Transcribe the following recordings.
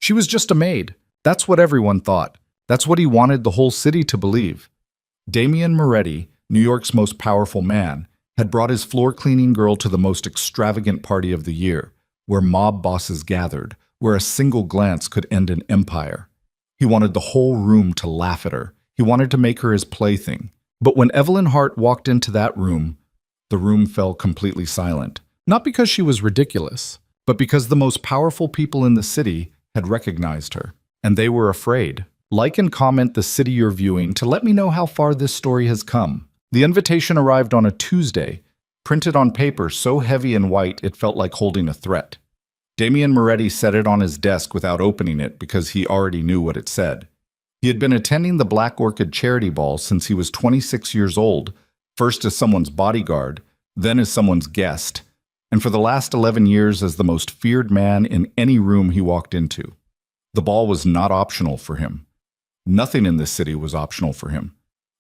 She was just a maid. That's what everyone thought. That's what he wanted the whole city to believe. Damian Moretti, New York's most powerful man, had brought his floor-cleaning girl to the most extravagant party of the year, where mob bosses gathered, where a single glance could end an empire. He wanted the whole room to laugh at her. He wanted to make her his plaything. But when Evelyn Hart walked into that room, the room fell completely silent. Not because she was ridiculous, but because the most powerful people in the city had recognized her. And they were afraid. Like and comment the city you're viewing to let me know how far this story has come. The invitation arrived on a Tuesday, printed on paper so heavy and white it felt like holding a threat. Damian Moretti set it on his desk without opening it because he already knew what it said. He had been attending the Black Orchid charity ball since he was 26 years old, first as someone's bodyguard, then as someone's guest, and for the last 11 years as the most feared man in any room he walked into. The ball was not optional for him. Nothing in this city was optional for him.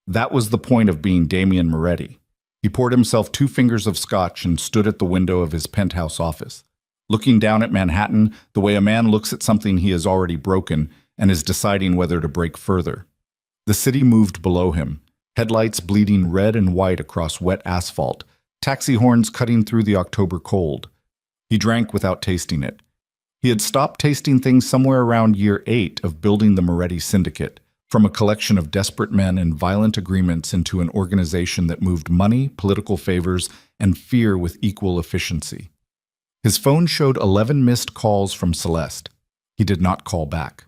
That was the point of being Damian Moretti. He poured himself 2 fingers of scotch and stood at the window of his penthouse office, looking down at Manhattan the way a man looks at something he has already broken and is deciding whether to break further. The city moved below him, headlights bleeding red and white across wet asphalt, taxi horns cutting through the October cold. He drank without tasting it. He had stopped tasting things somewhere around year 8 of building the Moretti Syndicate, from a collection of desperate men and violent agreements into an organization that moved money, political favors, and fear with equal efficiency. His phone showed 11 missed calls from Celeste. He did not call back.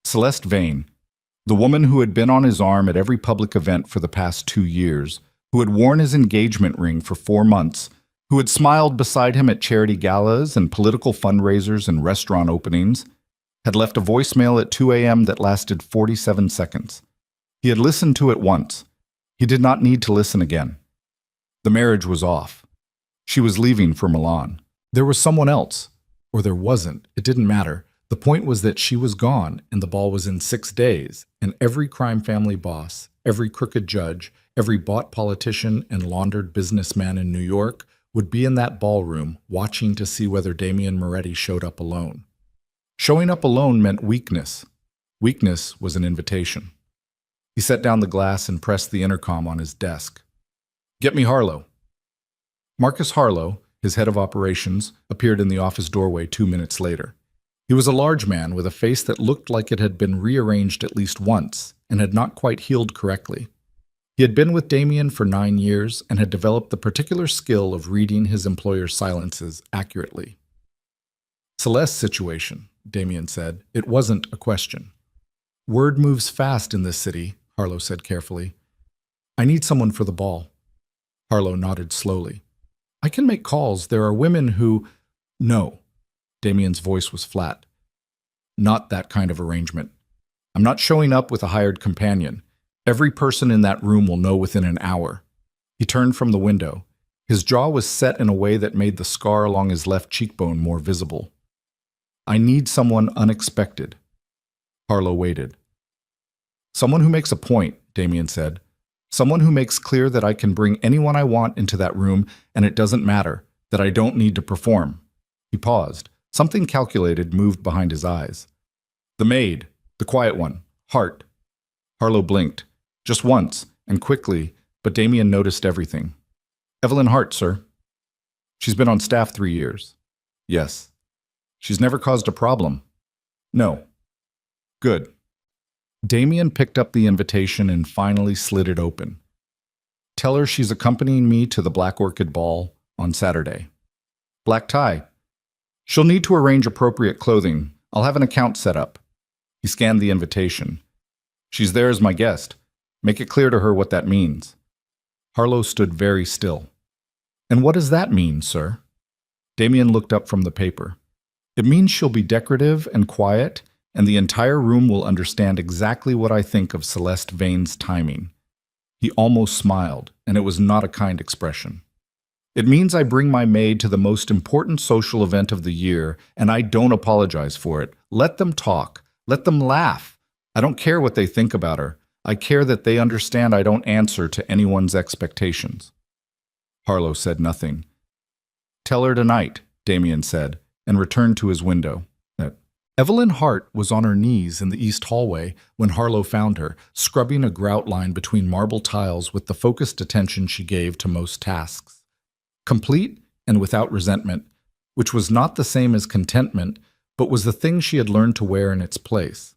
Celeste Vane, the woman who had been on his arm at every public event for the past 2 years, who had worn his engagement ring for 4 months, who had smiled beside him at charity galas and political fundraisers and restaurant openings, had left a voicemail at 2 a.m. that lasted 47 seconds. He had listened to it once. He did not need to listen again. The marriage was off. She was leaving for Milan. There was someone else. Or there wasn't. It didn't matter. The point was that she was gone, and the ball was in 6 days, and every crime family boss, every crooked judge, every bought politician and laundered businessman in New York would be in that ballroom watching to see whether Damian Moretti showed up alone. Showing up alone meant weakness. Weakness was an invitation. He set down the glass and pressed the intercom on his desk. "Get me Harlow." Marcus Harlow, his head of operations, appeared in the office doorway 2 minutes later. He was a large man with a face that looked like it had been rearranged at least once and had not quite healed correctly. He had been with Damian for 9 years and had developed the particular skill of reading his employer's silences accurately. "Celeste's situation," Damian said. "It wasn't a question." "Word moves fast in this city," Harlow said carefully. "I need someone for the ball." Harlow nodded slowly. "I can make calls. There are women who—" "No." Damian's voice was flat. "Not that kind of arrangement. I'm not showing up with a hired companion. Every person in that room will know within an hour." He turned from the window. His jaw was set in a way that made the scar along his left cheekbone more visible. "I need someone unexpected." Harlow waited. "Someone who makes a point," Damian said. "Someone who makes clear that I can bring anyone I want into that room and it doesn't matter, that I don't need to perform." He paused. Something calculated moved behind his eyes. "The maid, the quiet one, Hart." Harlow blinked. Just once, and quickly, but Damian noticed everything. "Evelyn Hart, sir." "She's been on staff 3 years." "Yes." "She's never caused a problem." "No." "Good." Damian picked up the invitation and finally slid it open. "Tell her she's accompanying me to the Black Orchid Ball on Saturday. Black tie. She'll need to arrange appropriate clothing. I'll have an account set up." He scanned the invitation. "She's there as my guest. Make it clear to her what that means." Harlow stood very still. "And what does that mean, sir?" Damian looked up from the paper. "It means she'll be decorative and quiet, and the entire room will understand exactly what I think of Celeste Vane's timing." He almost smiled, and it was not a kind expression. "It means I bring my maid to the most important social event of the year, and I don't apologize for it. Let them talk. Let them laugh. I don't care what they think about her. I care that they understand I don't answer to anyone's expectations." Harlow said nothing. "Tell her tonight," Damian said, and returned to his window. Evelyn Hart was on her knees in the east hallway when Harlow found her, scrubbing a grout line between marble tiles with the focused attention she gave to most tasks. Complete and without resentment, which was not the same as contentment, but was the thing she had learned to wear in its place.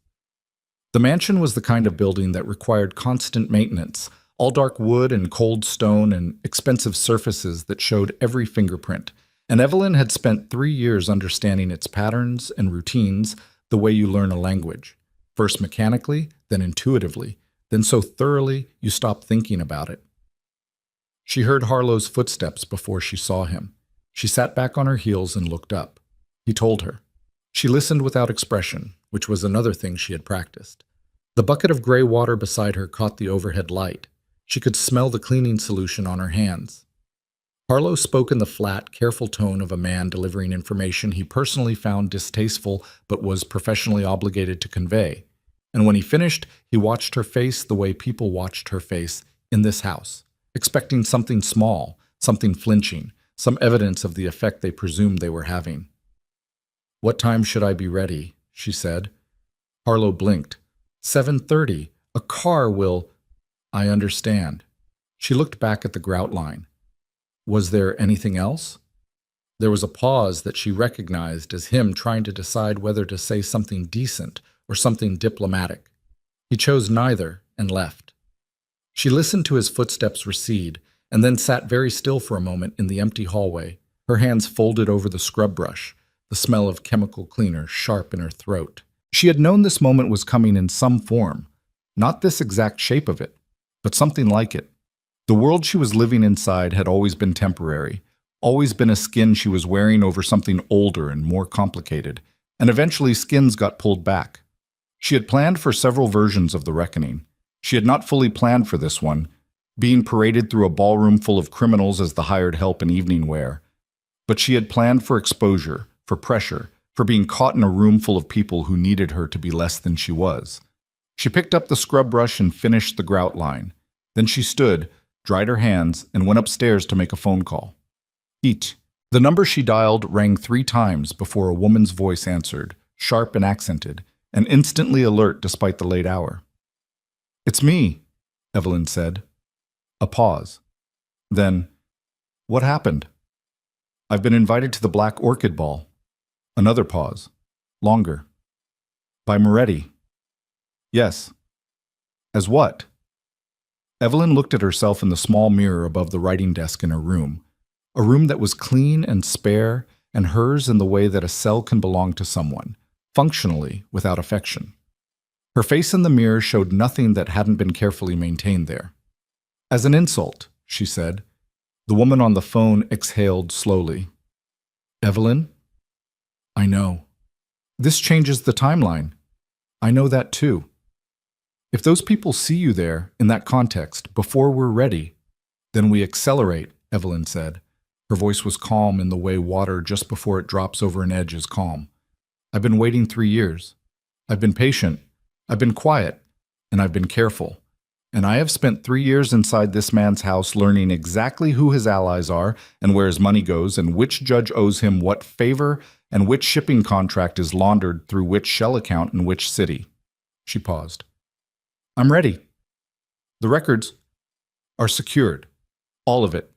The mansion was the kind of building that required constant maintenance, all dark wood and cold stone and expensive surfaces that showed every fingerprint, and Evelyn had spent 3 years understanding its patterns and routines the way you learn a language, first mechanically, then intuitively, then so thoroughly you stop thinking about it. She heard Harlow's footsteps before she saw him. She sat back on her heels and looked up. He told her. She listened without expression, which was another thing she had practiced. The bucket of gray water beside her caught the overhead light. She could smell the cleaning solution on her hands. Harlow spoke in the flat, careful tone of a man delivering information he personally found distasteful but was professionally obligated to convey. And when he finished, he watched her face the way people watched her face in this house, expecting something small, something flinching, some evidence of the effect they presumed they were having. "What time should I be ready?" she said. Harlow blinked. 7:30. A car will... I understand. She looked back at the grout line. Was there anything else? There was a pause that she recognized as him trying to decide whether to say something decent or something diplomatic. He chose neither and left. She listened to his footsteps recede and then sat very still for a moment in the empty hallway, her hands folded over the scrub brush, the smell of chemical cleaner sharp in her throat. She had known this moment was coming in some form, not this exact shape of it, but something like it. The world she was living inside had always been temporary, always been a skin she was wearing over something older and more complicated, and eventually skins got pulled back. She had planned for several versions of the reckoning. She had not fully planned for this one, being paraded through a ballroom full of criminals as the hired help in evening wear. But she had planned for exposure, for pressure, for being caught in a room full of people who needed her to be less than she was. She picked up the scrub brush and finished the grout line. Then she stood, dried her hands, and went upstairs to make a phone call. Eat. The number she dialed rang 3 times before a woman's voice answered, sharp and accented, and instantly alert despite the late hour. "It's me," Evelyn said. A pause. Then, "What happened?" "I've been invited to the Black Orchid Ball." Another pause. Longer. "By Moretti." "Yes." "As what?" Evelyn looked at herself in the small mirror above the writing desk in her room, a room that was clean and spare and hers in the way that a cell can belong to someone, functionally without affection. Her face in the mirror showed nothing that hadn't been carefully maintained there. "As an insult," she said. The woman on the phone exhaled slowly. "Evelyn?" "I know. This changes the timeline. I know that too. If those people see you there, in that context, before we're ready, then we accelerate," Evelyn said. Her voice was calm in the way water just before it drops over an edge is calm. "I've been waiting 3 years. I've been patient. I've been quiet. And I've been careful. And I have spent 3 years inside this man's house learning exactly who his allies are and where his money goes and which judge owes him what favor and which shipping contract is laundered through which shell account in which city." She paused. "I'm ready. The records are secured. All of it.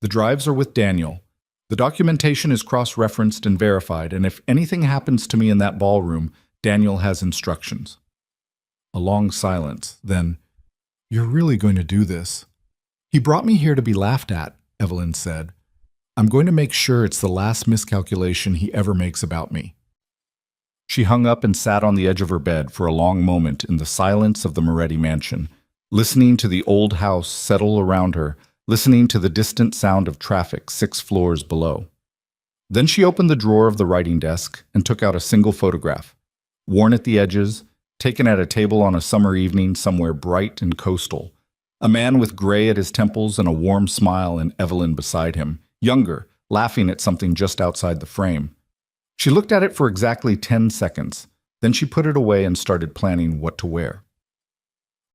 The drives are with Daniel. The documentation is cross-referenced and verified, and if anything happens to me in that ballroom, Daniel has instructions." A long silence, then, "You're really going to do this?" "He brought me here to be laughed at," Evelyn said. "I'm going to make sure it's the last miscalculation he ever makes about me." She hung up and sat on the edge of her bed for a long moment in the silence of the Moretti mansion, listening to the old house settle around her, listening to the distant sound of traffic 6 floors below. Then she opened the drawer of the writing desk and took out a single photograph, worn at the edges, taken at a table on a summer evening somewhere bright and coastal. A man with gray at his temples and a warm smile and Evelyn beside him, younger, laughing at something just outside the frame. She looked at it for exactly 10 seconds. Then she put it away and started planning what to wear.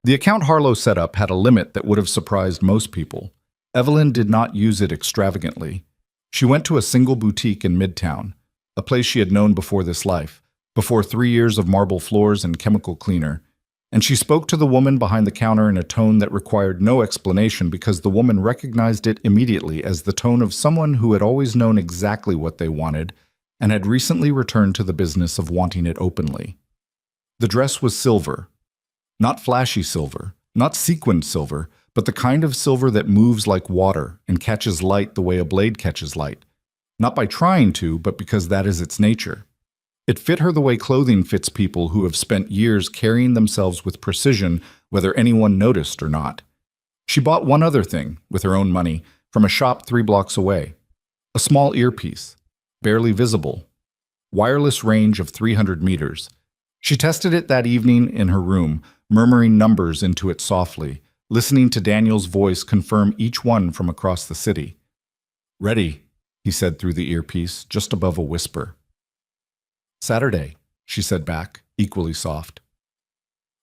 The account Harlow set up had a limit that would have surprised most people. Evelyn did not use it extravagantly. She went to a single boutique in Midtown, a place she had known before this life, before 3 years of marble floors and chemical cleaner, and she spoke to the woman behind the counter in a tone that required no explanation because the woman recognized it immediately as the tone of someone who had always known exactly what they wanted and had recently returned to the business of wanting it openly. The dress was silver. Not flashy silver, not sequined silver, but the kind of silver that moves like water and catches light the way a blade catches light. Not by trying to, but because that is its nature. It fit her the way clothing fits people who have spent years carrying themselves with precision, whether anyone noticed or not. She bought one other thing, with her own money, from a shop 3 blocks away. A small earpiece, barely visible. Wireless range of 300 meters. She tested it that evening in her room, murmuring numbers into it softly, listening to Daniel's voice confirm each one from across the city. "Ready," he said through the earpiece, just above a whisper. "Saturday," she said back, equally soft.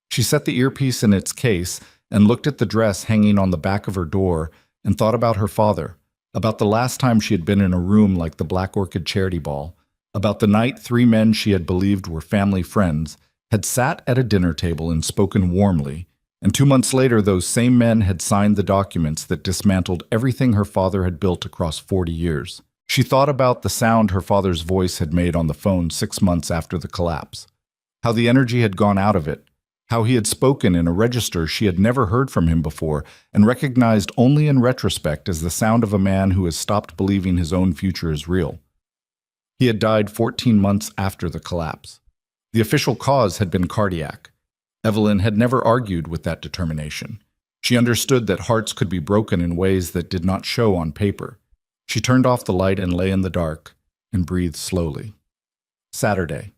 She set the earpiece in its case and looked at the dress hanging on the back of her door and thought about her father, about the last time she had been in a room like the Black Orchid charity ball, about the night 3 men she had believed were family friends had sat at a dinner table and spoken warmly, and 2 months later those same men had signed the documents that dismantled everything her father had built across 40 years. She thought about the sound her father's voice had made on the phone 6 months after the collapse, how the energy had gone out of it, how he had spoken in a register she had never heard from him before and recognized only in retrospect as the sound of a man who has stopped believing his own future is real. He had died 14 months after the collapse. The official cause had been cardiac. Evelyn had never argued with that determination. She understood that hearts could be broken in ways that did not show on paper. She turned off the light and lay in the dark and breathed slowly. Saturday.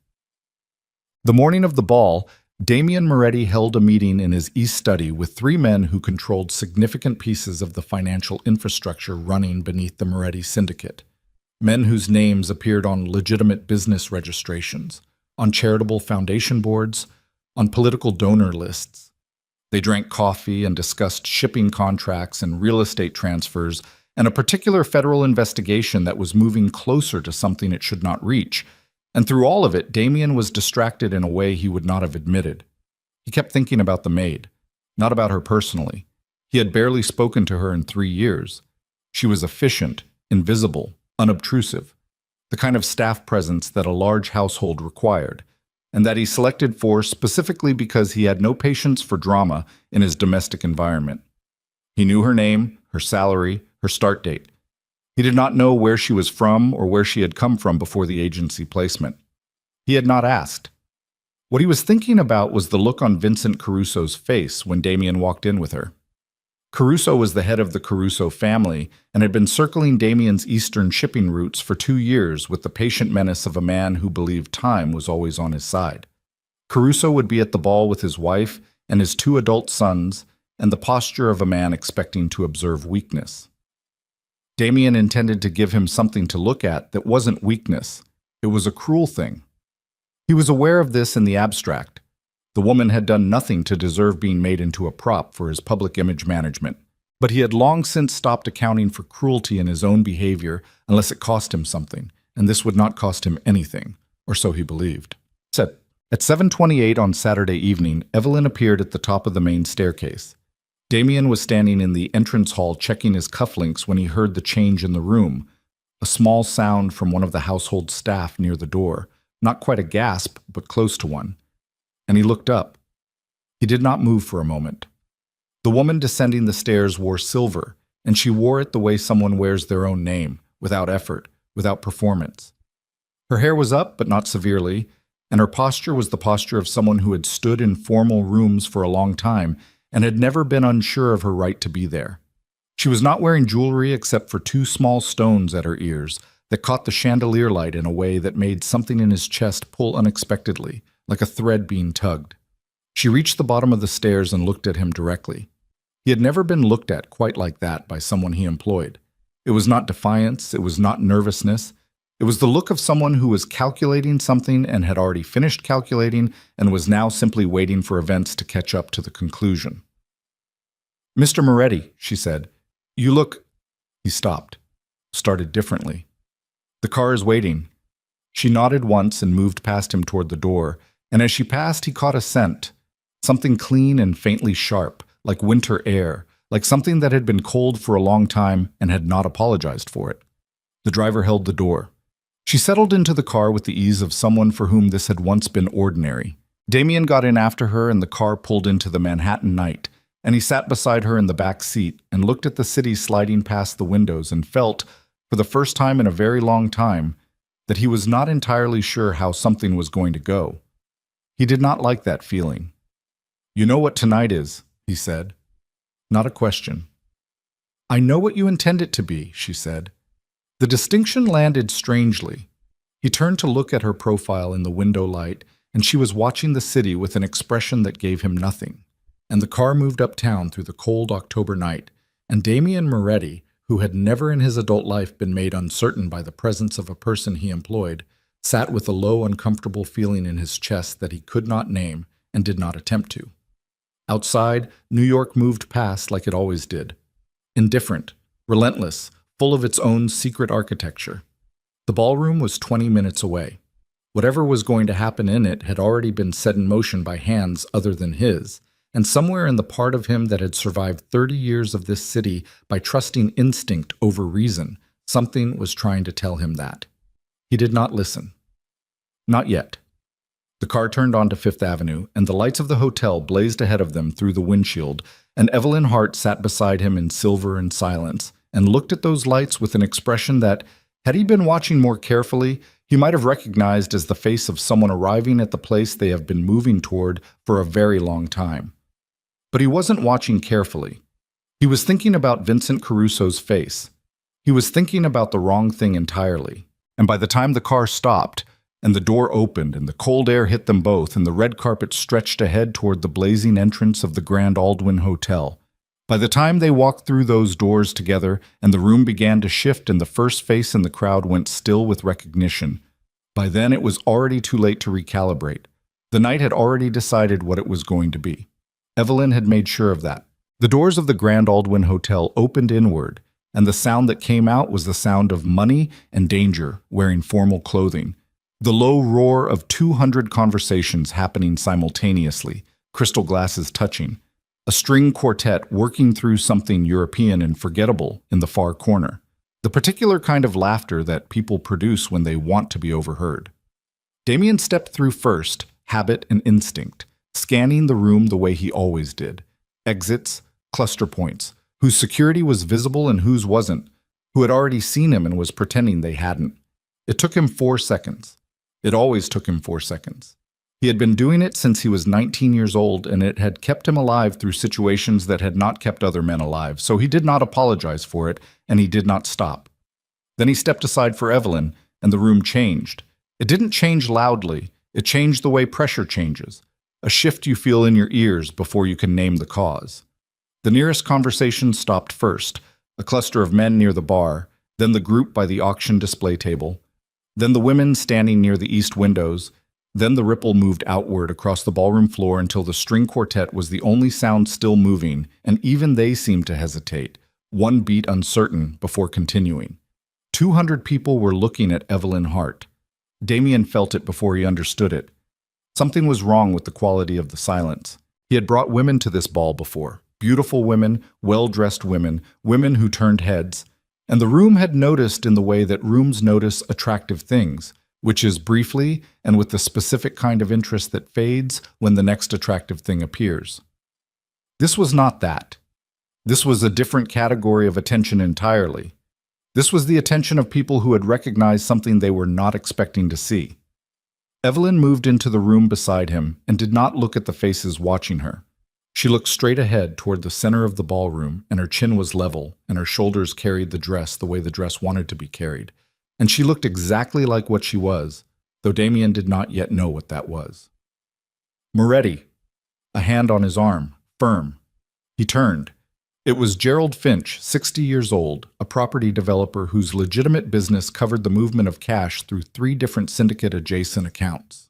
The morning of the ball, Damien Moretti held a meeting in his East study with 3 men who controlled significant pieces of the financial infrastructure running beneath the Moretti syndicate. Men whose names appeared on legitimate business registrations, on charitable foundation boards, on political donor lists. They drank coffee and discussed shipping contracts and real estate transfers and a particular federal investigation that was moving closer to something it should not reach. And through all of it, Damien was distracted in a way he would not have admitted. He kept thinking about the maid, not about her personally. He had barely spoken to her in 3 years. She was efficient, invisible, unobtrusive, the kind of staff presence that a large household required, and that he selected for specifically because he had no patience for drama in his domestic environment. He knew her name, her salary, her start date. He did not know where she was from or where she had come from before the agency placement. He had not asked. What he was thinking about was the look on Vincent Caruso's face when Damien walked in with her. Caruso was the head of the Caruso family and had been circling Damien's eastern shipping routes for 2 years with the patient menace of a man who believed time was always on his side. Caruso would be at the ball with his wife and his 2 adult sons, and the posture of a man expecting to observe weakness. Damien intended to give him something to look at that wasn't weakness. It was a cruel thing. He was aware of this in the abstract. The woman had done nothing to deserve being made into a prop for his public image management, but he had long since stopped accounting for cruelty in his own behavior unless it cost him something, and this would not cost him anything, or so he believed. At 7:28 on Saturday evening, Evelyn appeared at the top of the main staircase. Damien was standing in the entrance hall checking his cufflinks when he heard the change in the room, a small sound from one of the household staff near the door, not quite a gasp, but close to one. And he looked up. He did not move for a moment. The woman descending the stairs wore silver, and she wore it the way someone wears their own name, without effort, without performance. Her hair was up, but not severely, and her posture was the posture of someone who had stood in formal rooms for a long time and had never been unsure of her right to be there. She was not wearing jewelry except for 2 small stones at her ears that caught the chandelier light in a way that made something in his chest pull unexpectedly, like a thread being tugged. She reached the bottom of the stairs and looked at him directly. He had never been looked at quite like that by someone he employed. It was not defiance, it was not nervousness. It was the look of someone who was calculating something and had already finished calculating and was now simply waiting for events to catch up to the conclusion. "Mr. Moretti," she said, "you look—" He stopped, started differently. "The car is waiting." She nodded once and moved past him toward the door, and as she passed, he caught a scent. Something clean and faintly sharp, like winter air, like something that had been cold for a long time and had not apologized for it. The driver held the door. She settled into the car with the ease of someone for whom this had once been ordinary. Damien got in after her and the car pulled into the Manhattan night, and he sat beside her in the back seat and looked at the city sliding past the windows and felt, for the first time in a very long time, that he was not entirely sure how something was going to go. He did not like that feeling. "You know what tonight is," he said. Not a question. "I know what you intend it to be," she said. The distinction landed strangely. He turned to look at her profile in the window light, and she was watching the city with an expression that gave him nothing. And the car moved uptown through the cold October night, and Damien Moretti, who had never in his adult life been made uncertain by the presence of a person he employed, sat with a low, uncomfortable feeling in his chest that he could not name and did not attempt to. Outside, New York moved past like it always did. Indifferent, relentless, full of its own secret architecture. The ballroom was 20 minutes away. Whatever was going to happen in it had already been set in motion by hands other than his, and somewhere in the part of him that had survived 30 years of this city by trusting instinct over reason, something was trying to tell him that. He did not listen. Not yet. The car turned onto Fifth Avenue, and the lights of the hotel blazed ahead of them through the windshield, and Evelyn Hart sat beside him in silver and silence, and looked at those lights with an expression that, had he been watching more carefully, he might have recognized as the face of someone arriving at the place they have been moving toward for a very long time. But he wasn't watching carefully. He was thinking about Vincent Caruso's face. He was thinking about the wrong thing entirely. And by the time the car stopped, and the door opened, and the cold air hit them both, and the red carpet stretched ahead toward the blazing entrance of the Grand Aldwyn Hotel, by the time they walked through those doors together, and the room began to shift and the first face in the crowd went still with recognition, by then it was already too late to recalibrate. The night had already decided what it was going to be. Evelyn had made sure of that. The doors of the Grand Aldwyn Hotel opened inward, and the sound that came out was the sound of money and danger wearing formal clothing. The low roar of 200 conversations happening simultaneously, crystal glasses touching. A string quartet working through something European and forgettable in the far corner. The particular kind of laughter that people produce when they want to be overheard. Damien stepped through first, habit and instinct, scanning the room the way he always did. Exits, cluster points, whose security was visible and whose wasn't, who had already seen him and was pretending they hadn't. It took him 4 seconds. It always took him 4 seconds. He had been doing it since he was 19 years old, and it had kept him alive through situations that had not kept other men alive, so he did not apologize for it, and he did not stop. Then he stepped aside for Evelyn, and the room changed. It didn't change loudly. It changed the way pressure changes, a shift you feel in your ears before you can name the cause. The nearest conversation stopped first, a cluster of men near the bar, then the group by the auction display table, then the women standing near the east windows. Then the ripple moved outward across the ballroom floor until the string quartet was the only sound still moving, and even they seemed to hesitate, one beat uncertain before continuing. 200 people were looking at Evelyn Hart. Damien felt it before he understood it. Something was wrong with the quality of the silence. He had brought women to this ball before, beautiful women, well-dressed women, women who turned heads, and the room had noticed in the way that rooms notice attractive things, which is briefly and with the specific kind of interest that fades when the next attractive thing appears. This was not that. This was a different category of attention entirely. This was the attention of people who had recognized something they were not expecting to see. Evelyn moved into the room beside him and did not look at the faces watching her. She looked straight ahead toward the center of the ballroom, and her chin was level, and her shoulders carried the dress the way the dress wanted to be carried. And she looked exactly like what she was, though Damien did not yet know what that was. Moretti, a hand on his arm, firm. He turned. It was Gerald Finch, 60 years old, a property developer whose legitimate business covered the movement of cash through 3 different syndicate-adjacent accounts.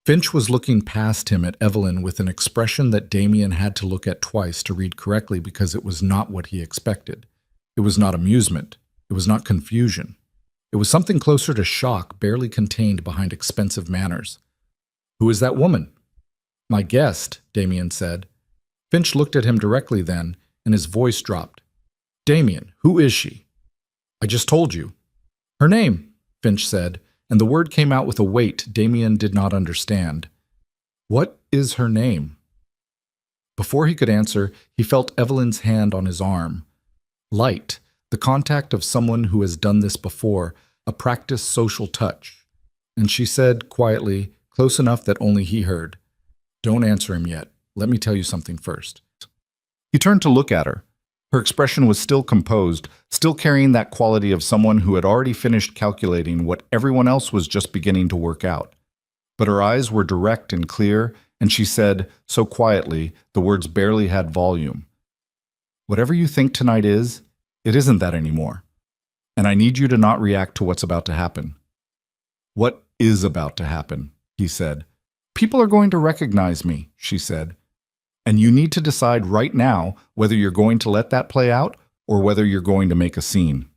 Finch was looking past him at Evelyn with an expression that Damien had to look at twice to read correctly because it was not what he expected. It was not amusement. It was not confusion. It was something closer to shock, barely contained behind expensive manners. "Who is that woman?" "My guest," Damien said. Finch looked at him directly then, and his voice dropped. "Damien, who is she?" "I just told you." "Her name," Finch said, and the word came out with a weight Damien did not understand. "What is her name?" Before he could answer, he felt Evelyn's hand on his arm. Light, the contact of someone who has done this before, a practiced social touch. And she said, quietly, close enough that only he heard, "Don't answer him yet. Let me tell you something first." He turned to look at her. Her expression was still composed, still carrying that quality of someone who had already finished calculating what everyone else was just beginning to work out. But her eyes were direct and clear, and she said, so quietly, the words barely had volume, "Whatever you think tonight is, it isn't that anymore. And I need you to not react to what's about to happen." "What is about to happen?" he said. "People are going to recognize me," she said. "And you need to decide right now whether you're going to let that play out or whether you're going to make a scene."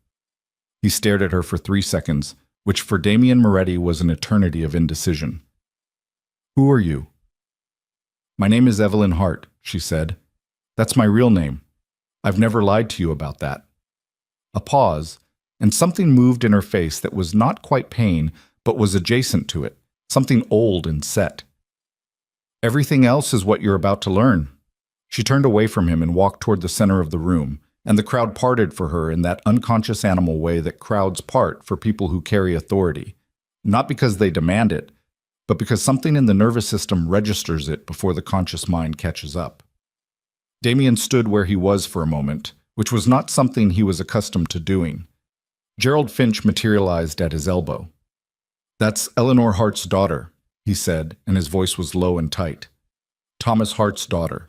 He stared at her for 3 seconds, which for Damien Moretti was an eternity of indecision. "Who are you?" "My name is Evelyn Hart," she said. "That's my real name. I've never lied to you about that." A pause, and something moved in her face that was not quite pain, but was adjacent to it, something old and set. "Everything else is what you're about to learn." She turned away from him and walked toward the center of the room, and the crowd parted for her in that unconscious animal way that crowds part for people who carry authority, not because they demand it, but because something in the nervous system registers it before the conscious mind catches up. Damien stood where he was for a moment, which was not something he was accustomed to doing. Gerald Finch materialized at his elbow. "That's Eleanor Hart's daughter," he said, and his voice was low and tight. "Thomas Hart's daughter.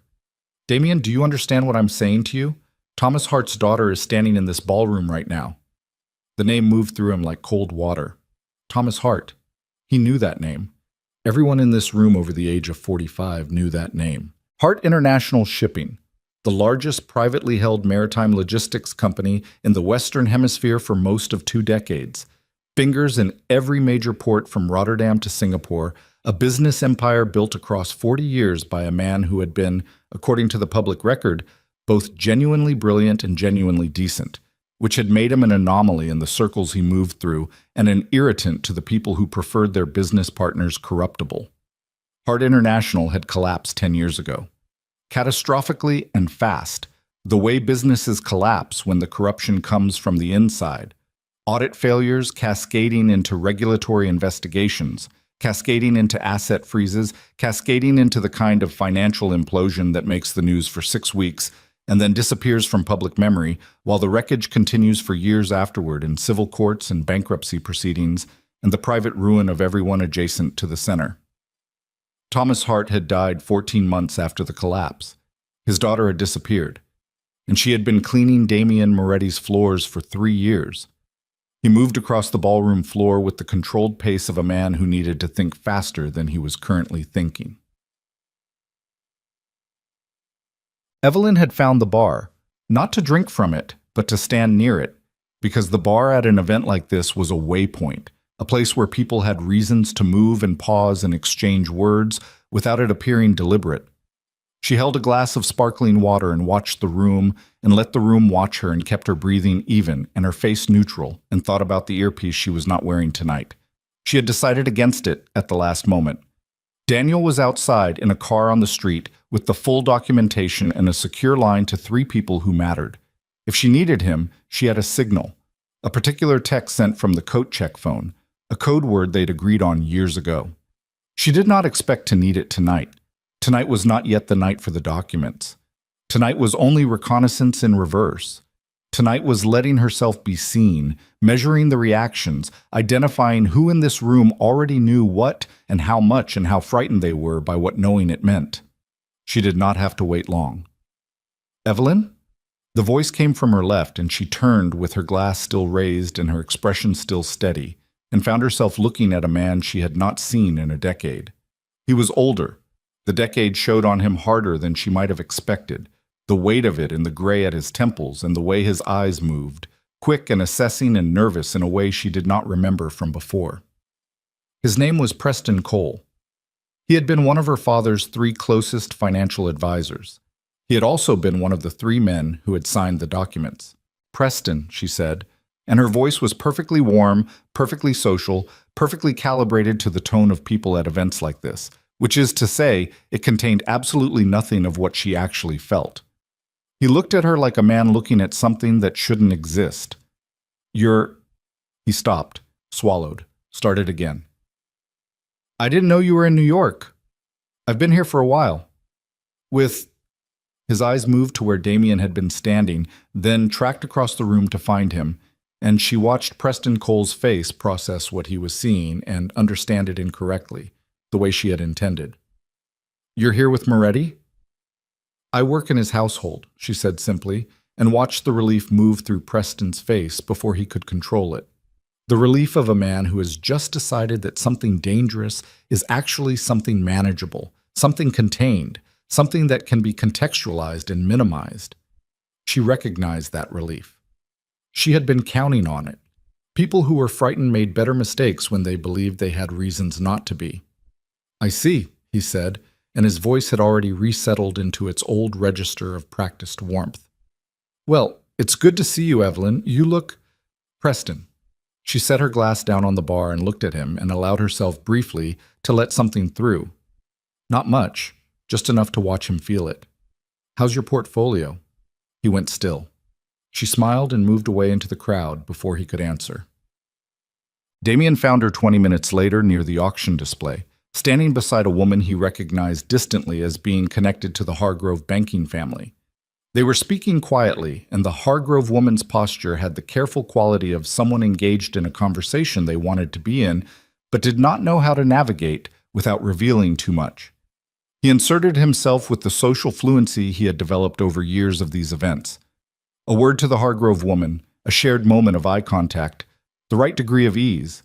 Damien, do you understand what I'm saying to you? Thomas Hart's daughter is standing in this ballroom right now." The name moved through him like cold water. Thomas Hart. He knew that name. Everyone in this room over the age of 45 knew that name. Hart International Shipping, the largest privately held maritime logistics company in the Western Hemisphere for most of 2 decades. Fingers in every major port from Rotterdam to Singapore, a business empire built across 40 years by a man who had been, according to the public record, both genuinely brilliant and genuinely decent, which had made him an anomaly in the circles he moved through and an irritant to the people who preferred their business partners corruptible. Hart International had collapsed 10 years ago. Catastrophically and fast, the way businesses collapse when the corruption comes from the inside. Audit failures cascading into regulatory investigations, cascading into asset freezes, cascading into the kind of financial implosion that makes the news for 6 weeks and then disappears from public memory, while the wreckage continues for years afterward in civil courts and bankruptcy proceedings and the private ruin of everyone adjacent to the center. Thomas Hart had died 14 months after the collapse. His daughter had disappeared, and she had been cleaning Damien Moretti's floors for 3 years. He moved across the ballroom floor with the controlled pace of a man who needed to think faster than he was currently thinking. Evelyn had found the bar, not to drink from it, but to stand near it, because the bar at an event like this was a waypoint, a place where people had reasons to move and pause and exchange words without it appearing deliberate. She held a glass of sparkling water and watched the room and let the room watch her and kept her breathing even and her face neutral and thought about the earpiece she was not wearing tonight. She had decided against it at the last moment. Daniel was outside in a car on the street with the full documentation and a secure line to 3 people who mattered. If she needed him, she had a signal, a particular text sent from the coat check phone, a code word they'd agreed on years ago. She did not expect to need it tonight. Tonight was not yet the night for the documents. Tonight was only reconnaissance in reverse. Tonight was letting herself be seen, measuring the reactions, identifying who in this room already knew what and how much and how frightened they were by what knowing it meant. She did not have to wait long. "Evelyn?" The voice came from her left, and she turned with her glass still raised and her expression still steady, and found herself looking at a man she had not seen in a decade. He was older. The decade showed on him harder than she might have expected, the weight of it in the gray at his temples and the way his eyes moved, quick and assessing and nervous in a way she did not remember from before. His name was Preston Cole. He had been one of her father's 3 closest financial advisors. He had also been one of the 3 men who had signed the documents. "Preston," she said, and her voice was perfectly warm, perfectly social, perfectly calibrated to the tone of people at events like this, which is to say, it contained absolutely nothing of what she actually felt. He looked at her like a man looking at something that shouldn't exist. "You're—" He stopped, swallowed, started again. "I didn't know you were in New York. I've been here for a while." With... His eyes moved to where Damien had been standing, then tracked across the room to find him, and she watched Preston Cole's face process what he was seeing and understand it incorrectly, the way she had intended. "You're here with Moretti?" "I work in his household," she said simply, and watched the relief move through Preston's face before he could control it. The relief of a man who has just decided that something dangerous is actually something manageable, something contained, something that can be contextualized and minimized. She recognized that relief. She had been counting on it. People who were frightened made better mistakes when they believed they had reasons not to be. "I see," he said, and his voice had already resettled into its old register of practiced warmth. "Well, it's good to see you, Evelyn. You look—" "Preston." She set her glass down on the bar and looked at him and allowed herself briefly to let something through. Not much, just enough to watch him feel it. "How's your portfolio?" He went still. She smiled and moved away into the crowd before he could answer. Damien found her 20 minutes later near the auction display, standing beside a woman he recognized distantly as being connected to the Hargrove banking family. They were speaking quietly, and the Hargrove woman's posture had the careful quality of someone engaged in a conversation they wanted to be in, but did not know how to navigate without revealing too much. He inserted himself with the social fluency he had developed over years of these events. A word to the Hargrove woman, a shared moment of eye contact, the right degree of ease,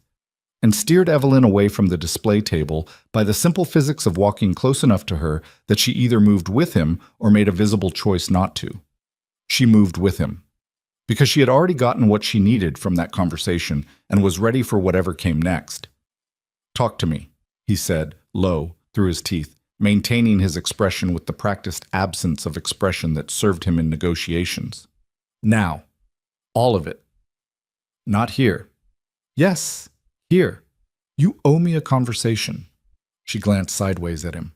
and steered Evelyn away from the display table by the simple physics of walking close enough to her that she either moved with him or made a visible choice not to. She moved with him, because she had already gotten what she needed from that conversation and was ready for whatever came next. "Talk to me," he said, low, through his teeth, maintaining his expression with the practiced absence of expression that served him in negotiations. "Now. All of it." "Not here." "Yes, here. You owe me a conversation." She glanced sideways at him.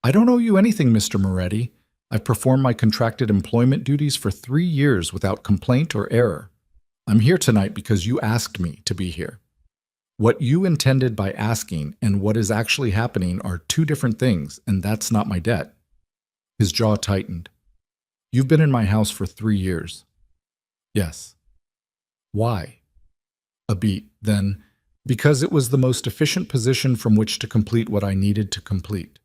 "I don't owe you anything, Mr. Moretti. I've performed my contracted employment duties for 3 years without complaint or error. I'm here tonight because you asked me to be here. What you intended by asking and what is actually happening are 2 different things, and that's not my debt." His jaw tightened. "You've been in my house for 3 years." "Yes." "Why?" A beat, then, "Because it was the most efficient position from which to complete what I needed to complete."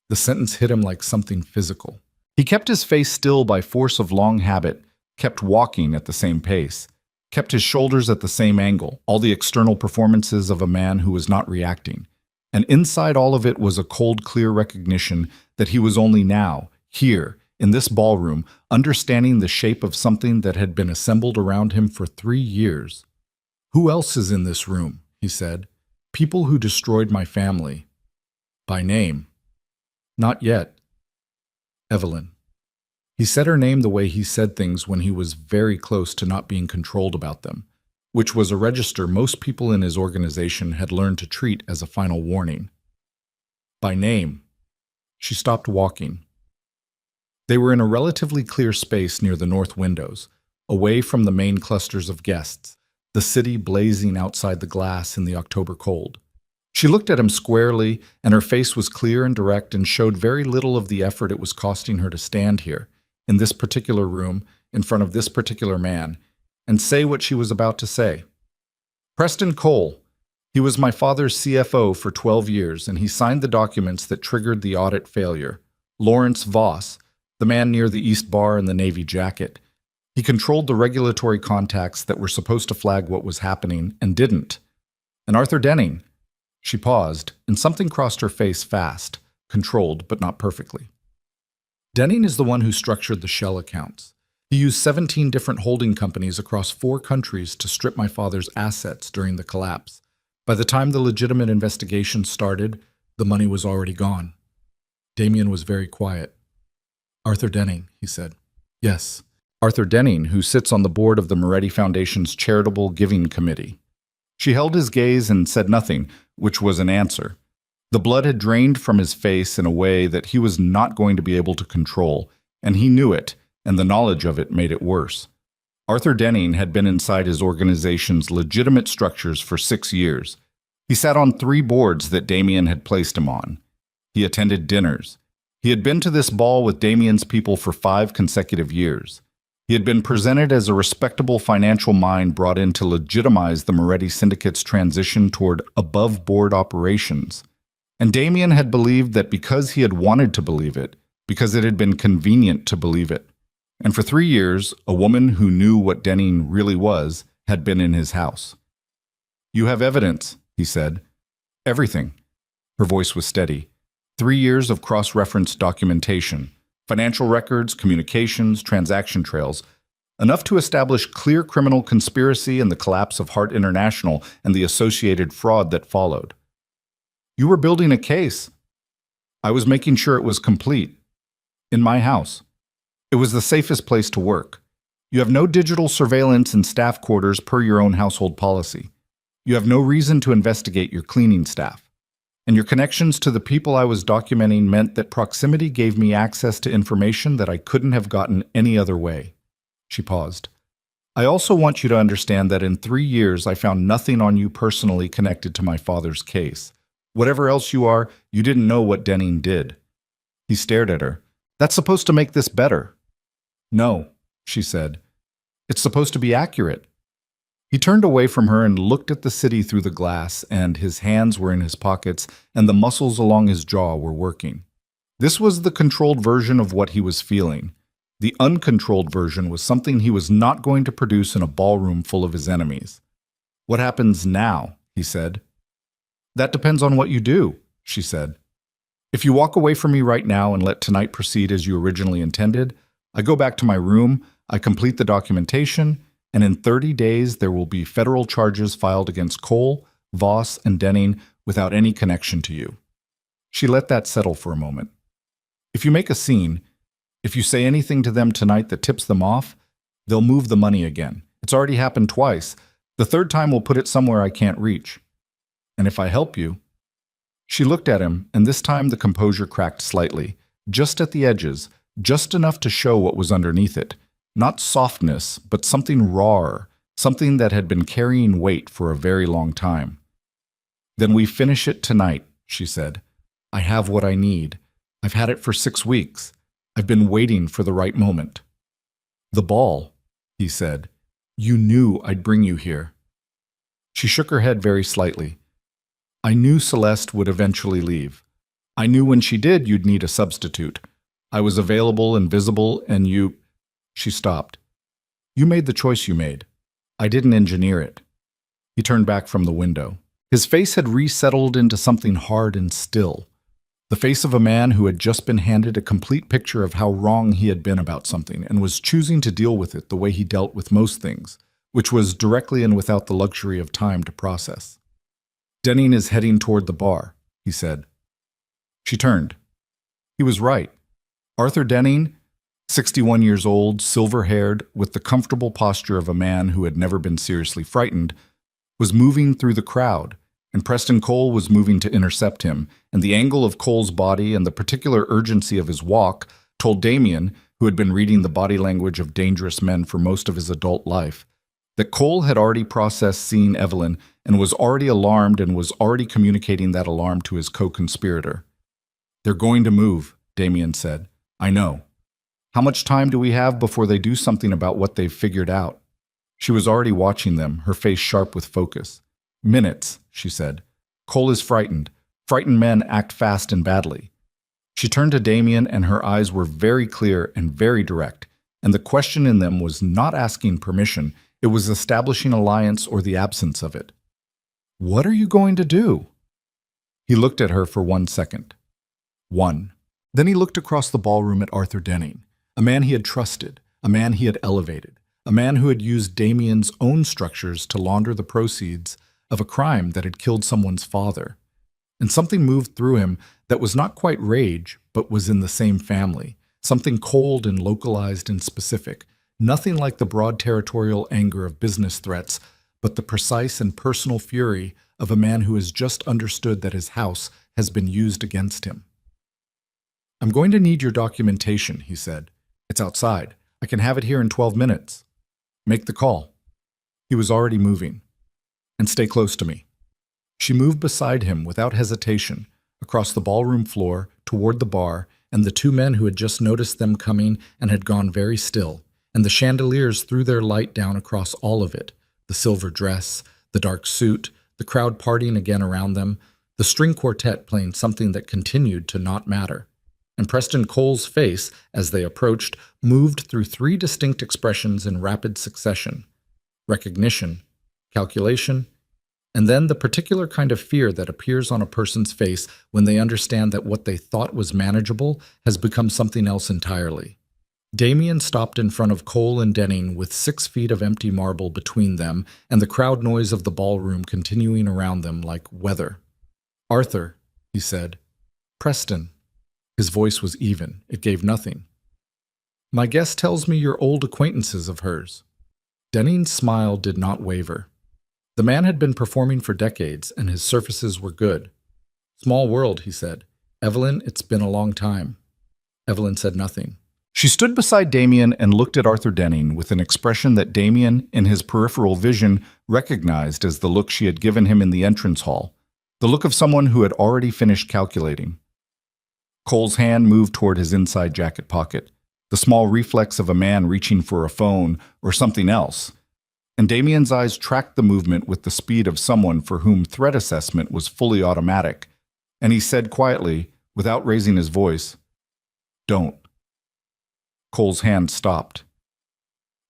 The sentence hit him like something physical. He kept his face still by force of long habit, kept walking at the same pace, kept his shoulders at the same angle, all the external performances of a man who was not reacting. And inside all of it was a cold, clear recognition that he was only now, here, in this ballroom, understanding the shape of something that had been assembled around him for 3 years. "Who else is in this room?" he said. "People who destroyed my family." "By name?" "Not yet." "Evelyn." He said her name the way he said things when he was very close to not being controlled about them, which was a register most people in his organization had learned to treat as a final warning. "By name." She stopped walking. They were in a relatively clear space near the north windows, away from the main clusters of guests, the city blazing outside the glass in the October cold. She looked at him squarely, and her face was clear and direct and showed very little of the effort it was costing her to stand here, in this particular room, in front of this particular man, and say what she was about to say. "Preston Cole. He was my father's CFO for 12 years, and he signed the documents that triggered the audit failure. Lawrence Voss, the man near the East Bar in the navy jacket. He controlled the regulatory contacts that were supposed to flag what was happening and didn't. And Arthur Denning." She paused, and something crossed her face fast, controlled but not perfectly. "Denning is the one who structured the shell accounts. He used 17 different holding companies across 4 countries to strip my father's assets during the collapse. By the time the legitimate investigation started, the money was already gone. Damien was very quiet. "Arthur Denning," he said. "Yes." Arthur Denning, who sits on the board of the Moretti Foundation's Charitable Giving Committee. She held his gaze and said nothing, which was an answer. The blood had drained from his face in a way that he was not going to be able to control, and he knew it, and the knowledge of it made it worse. Arthur Denning had been inside his organization's legitimate structures for 6 years. He sat on 3 boards that Damien had placed him on. He attended dinners. He had been to this ball with Damien's people for 5 consecutive years. He had been presented as a respectable financial mind brought in to legitimize the Moretti Syndicate's transition toward above-board operations. And Damien had believed that because he had wanted to believe it, because it had been convenient to believe it. And for 3 years, a woman who knew what Denning really was had been in his house. "You have evidence," he said. "Everything." Her voice was steady. 3 years of cross-reference documentation, financial records, communications, transaction trails, enough to establish clear criminal conspiracy and the collapse of Hart International and the associated fraud that followed. "You were building a case." "I was making sure it was complete. In my house. It was the safest place to work. You have no digital surveillance in staff quarters per your own household policy. You have no reason to investigate your cleaning staff. And your connections to the people I was documenting meant that proximity gave me access to information that I couldn't have gotten any other way." She paused. "I also want you to understand that in 3 years I found nothing on you personally connected to my father's case. Whatever else you are, you didn't know what Denning did." He stared at her. "That's supposed to make this better." "No," she said. "It's supposed to be accurate." He turned away from her and looked at the city through the glass, and his hands were in his pockets, and the muscles along his jaw were working. This was the controlled version of what he was feeling. The uncontrolled version was something he was not going to produce in a ballroom full of his enemies. "What happens now?" he said. "That depends on what you do," she said. "If you walk away from me right now and let tonight proceed as you originally intended, I go back to my room, I complete the documentation, and in 30 days there will be federal charges filed against Cole, Voss, and Denning without any connection to you." She let that settle for a moment. "If you make a scene, if you say anything to them tonight that tips them off, they'll move the money again. It's already happened twice. The 3rd time we'll put it somewhere I can't reach. And if I help you..." She looked at him, and this time the composure cracked slightly, just at the edges, just enough to show what was underneath it. Not softness, but something rawer, something that had been carrying weight for a very long time. "Then we finish it tonight," she said. "I have what I need. I've had it for 6 weeks. I've been waiting for the right moment." "The ball," he said. "You knew I'd bring you here." She shook her head very slightly. "I knew Celeste would eventually leave. I knew when she did you'd need a substitute. I was available and visible, and you..." She stopped. "You made the choice you made. I didn't engineer it." He turned back from the window. His face had resettled into something hard and still. The face of a man who had just been handed a complete picture of how wrong he had been about something and was choosing to deal with it the way he dealt with most things, which was directly and without the luxury of time to process. "Denning is heading toward the bar," he said. She turned. He was right. Arthur Denning, 61 years old, silver-haired, with the comfortable posture of a man who had never been seriously frightened, was moving through the crowd, and Preston Cole was moving to intercept him, and the angle of Cole's body and the particular urgency of his walk told Damien, who had been reading the body language of dangerous men for most of his adult life, that Cole had already processed seeing Evelyn and was already alarmed and was already communicating that alarm to his co-conspirator. "They're going to move," Damien said. "I know. How much time do we have before they do something about what they've figured out?" She was already watching them, her face sharp with focus. "Minutes," she said. "Cole is frightened. Frightened men act fast and badly." She turned to Damien, and her eyes were very clear and very direct, and the question in them was not asking permission, it was establishing alliance or the absence of it. "What are you going to do?" He looked at her for 1 second. 1. Then he looked across the ballroom at Arthur Denning, a man he had trusted, a man he had elevated, a man who had used Damien's own structures to launder the proceeds of a crime that had killed someone's father. And something moved through him that was not quite rage, but was in the same family, something cold and localized and specific, nothing like the broad territorial anger of business threats, but the precise and personal fury of a man who has just understood that his house has been used against him. "I'm going to need your documentation," he said. "It's outside. I can have it here in 12 minutes. Make the call." He was already moving. "And stay close to me." She moved beside him without hesitation, across the ballroom floor, toward the bar, and the two men who had just noticed them coming and had gone very still, and the chandeliers threw their light down across all of it, the silver dress, the dark suit, the crowd partying again around them, the string quartet playing something that continued to not matter. And Preston Cole's face, as they approached, moved through three distinct expressions in rapid succession: recognition, calculation, and then the particular kind of fear that appears on a person's face when they understand that what they thought was manageable has become something else entirely. Damien stopped in front of Cole and Denning with 6 feet of empty marble between them and the crowd noise of the ballroom continuing around them like weather. "Arthur," he said. "Preston." His voice was even. It gave nothing. "My guest tells me you're old acquaintances of hers." Denning's smile did not waver. The man had been performing for decades, and his surfaces were good. "Small world," he said. "Evelyn, it's been a long time." Evelyn said nothing. She stood beside Damien and looked at Arthur Denning with an expression that Damien, in his peripheral vision, recognized as the look she had given him in the entrance hall, the look of someone who had already finished calculating. Cole's hand moved toward his inside jacket pocket, the small reflex of a man reaching for a phone or something else, and Damien's eyes tracked the movement with the speed of someone for whom threat assessment was fully automatic, and he said quietly, without raising his voice, "Don't." Cole's hand stopped.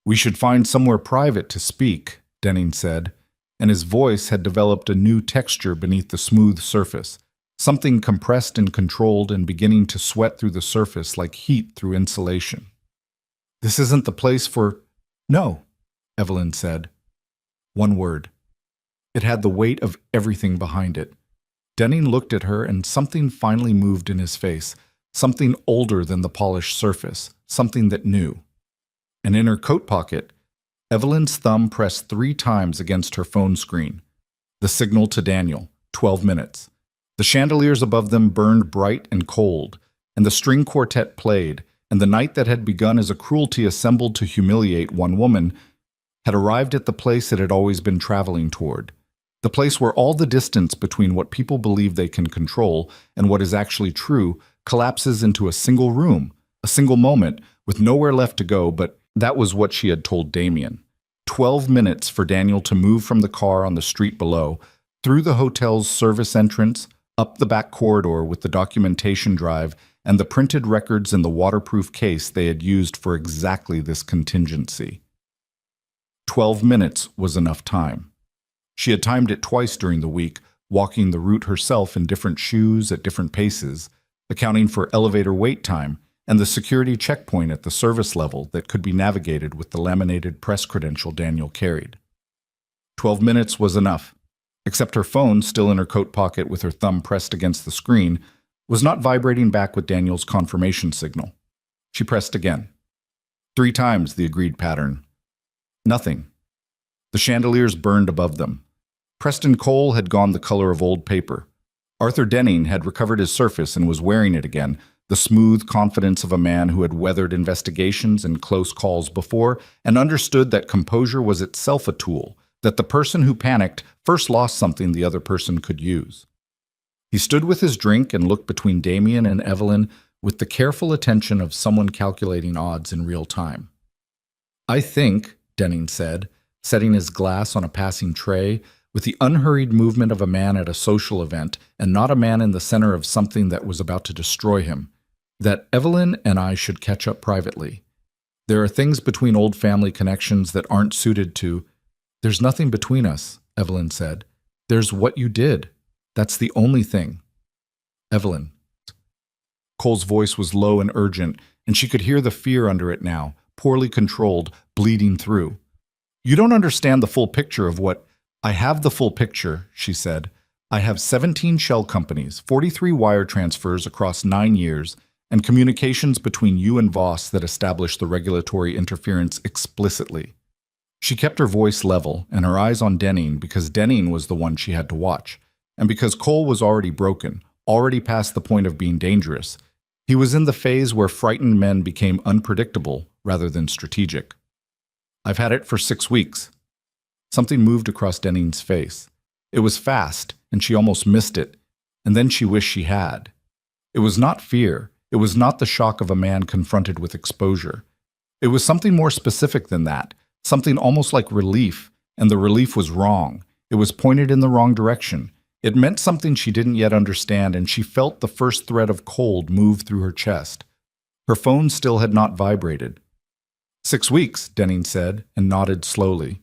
"We should find somewhere private to speak," Denning said, and his voice had developed a new texture beneath the smooth surface, something compressed and controlled and beginning to sweat through the surface like heat through insulation. "This isn't the place for—" "No," Evelyn said. One word. It had the weight of everything behind it. Denning looked at her and something finally moved in his face, something older than the polished surface, something that knew. And in her coat pocket, Evelyn's thumb pressed 3 times against her phone screen. The signal to Daniel, 12 minutes. The chandeliers above them burned bright and cold, and the string quartet played, and the night that had begun as a cruelty assembled to humiliate one woman had arrived at the place it had always been traveling toward, the place where all the distance between what people believe they can control and what is actually true collapses into a single room, a single moment, with nowhere left to go, but that was what she had told Damien. 12 minutes for Daniel to move from the car on the street below, through the hotel's service entrance, up the back corridor with the documentation drive and the printed records in the waterproof case they had used for exactly this contingency. 12 minutes was enough time. She had timed it twice during the week, walking the route herself in different shoes at different paces, accounting for elevator wait time and the security checkpoint at the service level that could be navigated with the laminated press credential Daniel carried. 12 minutes was enough, except her phone, still in her coat pocket with her thumb pressed against the screen, was not vibrating back with Daniel's confirmation signal. She pressed again. 3 times the agreed pattern. Nothing. The chandeliers burned above them. Preston Cole had gone the color of old paper. Arthur Denning had recovered his surface and was wearing it again, the smooth confidence of a man who had weathered investigations and close calls before and understood that composure was itself a tool, that the person who panicked first lost something the other person could use. He stood with his drink and looked between Damien and Evelyn with the careful attention of someone calculating odds in real time. "I think," Denning said, setting his glass on a passing tray, with the unhurried movement of a man at a social event and not a man in the center of something that was about to destroy him, "that Evelyn and I should catch up privately. There are things between old family connections that aren't suited to—" "There's nothing between us," Evelyn said. "There's what you did. That's the only thing." "Evelyn." Cole's voice was low and urgent, and she could hear the fear under it now, poorly controlled, bleeding through. You don't understand the full picture of what— I have the full picture, she said. I have 17 shell companies, 43 wire transfers across 9 years, and communications between you and Voss that establish the regulatory interference explicitly. She kept her voice level and her eyes on Denning because Denning was the one she had to watch, and because Cole was already broken, already past the point of being dangerous. He was in the phase where frightened men became unpredictable rather than strategic. I've had it for 6 weeks. Something moved across Denning's face. It was fast, and she almost missed it, and then she wished she had. It was not fear. It was not the shock of a man confronted with exposure. It was something more specific than that, something almost like relief, and the relief was wrong. It was pointed in the wrong direction. It meant something she didn't yet understand, and she felt the first thread of cold move through her chest. Her phone still had not vibrated. 6 weeks, Denning said, and nodded slowly.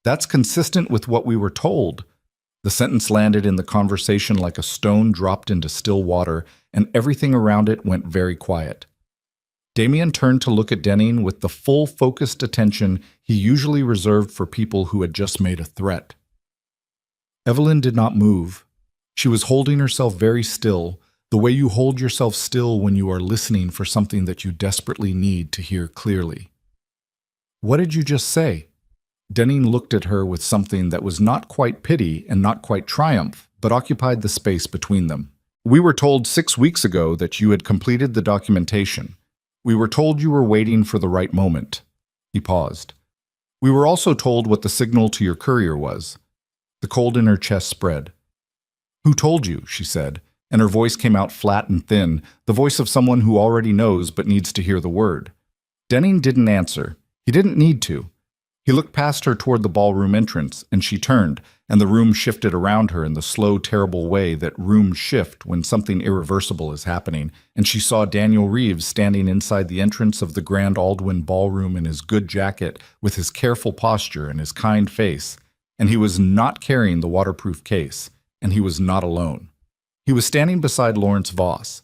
That's consistent with what we were told. The sentence landed in the conversation like a stone dropped into still water, and everything around it went very quiet. Damien turned to look at Denning with the full focused attention he usually reserved for people who had just made a threat. Evelyn did not move. She was holding herself very still, the way you hold yourself still when you are listening for something that you desperately need to hear clearly. What did you just say? Denning looked at her with something that was not quite pity and not quite triumph, but occupied the space between them. We were told 6 weeks ago that you had completed the documentation. We were told you were waiting for the right moment. He paused. We were also told what the signal to your courier was. The cold in her chest spread. Who told you? She said, and her voice came out flat and thin, the voice of someone who already knows but needs to hear the word. Denning didn't answer. He didn't need to. He looked past her toward the ballroom entrance, and she turned, and the room shifted around her in the slow, terrible way that rooms shift when something irreversible is happening, and she saw Daniel Reeves standing inside the entrance of the Grand Aldwyn ballroom in his good jacket, with his careful posture and his kind face, and he was not carrying the waterproof case, and he was not alone. He was standing beside Lawrence Voss.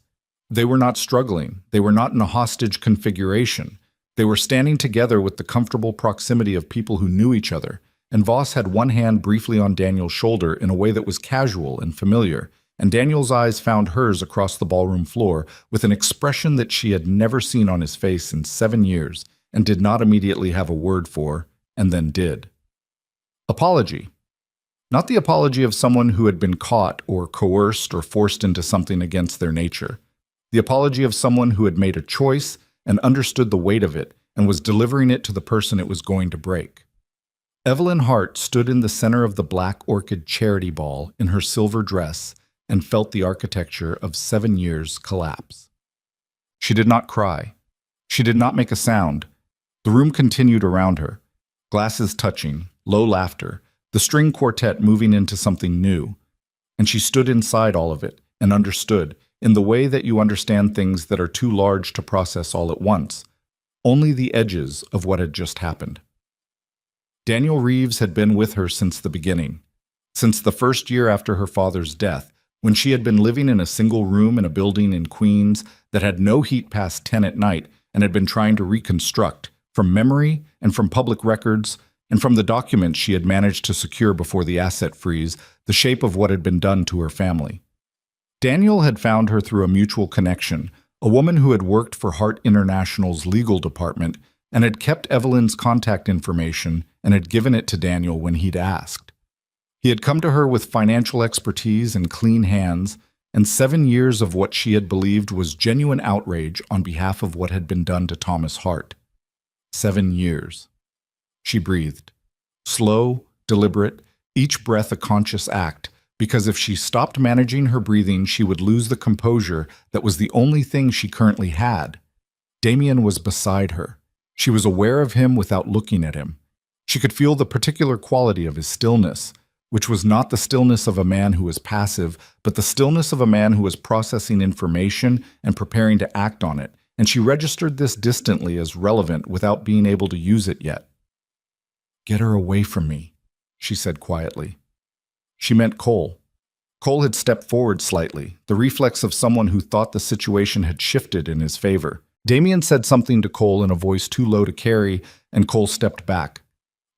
They were not struggling. They were not in a hostage configuration. They were standing together with the comfortable proximity of people who knew each other, and Voss had one hand briefly on Daniel's shoulder in a way that was casual and familiar, and Daniel's eyes found hers across the ballroom floor with an expression that she had never seen on his face in 7 years and did not immediately have a word for, and then did. Apology. Not the apology of someone who had been caught or coerced or forced into something against their nature. The apology of someone who had made a choice and understood the weight of it, and was delivering it to the person it was going to break. Evelyn Hart stood in the center of the Black Orchid charity ball in her silver dress and felt the architecture of 7 years collapse. She did not cry. She did not make a sound. The room continued around her, glasses touching, low laughter, the string quartet moving into something new. And she stood inside all of it and understood, in the way that you understand things that are too large to process all at once, only the edges of what had just happened. Daniel Reeves had been with her since the beginning, since the first year after her father's death, when she had been living in a single room in a building in Queens that had no heat past 10 at night and had been trying to reconstruct, from memory and from public records and from the documents she had managed to secure before the asset freeze, the shape of what had been done to her family. Daniel had found her through a mutual connection, a woman who had worked for Hart International's legal department and had kept Evelyn's contact information and had given it to Daniel when he'd asked. He had come to her with financial expertise and clean hands, and 7 years of what she had believed was genuine outrage on behalf of what had been done to Thomas Hart. 7 years. She breathed. Slow, deliberate, each breath a conscious act, because if she stopped managing her breathing, she would lose the composure that was the only thing she currently had. Damien was beside her. She was aware of him without looking at him. She could feel the particular quality of his stillness, which was not the stillness of a man who was passive, but the stillness of a man who was processing information and preparing to act on it, and she registered this distantly as relevant without being able to use it yet. "Get her away from me," she said quietly. She meant Cole. Cole had stepped forward slightly, the reflex of someone who thought the situation had shifted in his favor. Damien said something to Cole in a voice too low to carry, and Cole stepped back.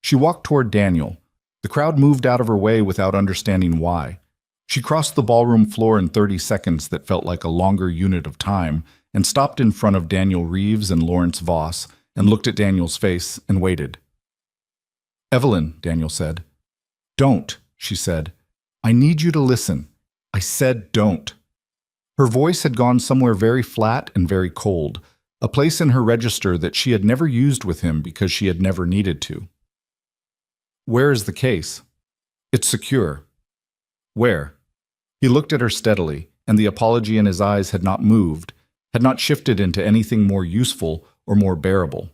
She walked toward Daniel. The crowd moved out of her way without understanding why. She crossed the ballroom floor in 30 seconds that felt like a longer unit of time, and stopped in front of Daniel Reeves and Lawrence Voss, and looked at Daniel's face and waited. "Evelyn," Daniel said. "Don't," she said. "I need you to listen. I said don't." Her voice had gone somewhere very flat and very cold, a place in her register that she had never used with him because she had never needed to. "Where is the case?" "It's secure." "Where?" He looked at her steadily, and the apology in his eyes had not moved, had not shifted into anything more useful or more bearable.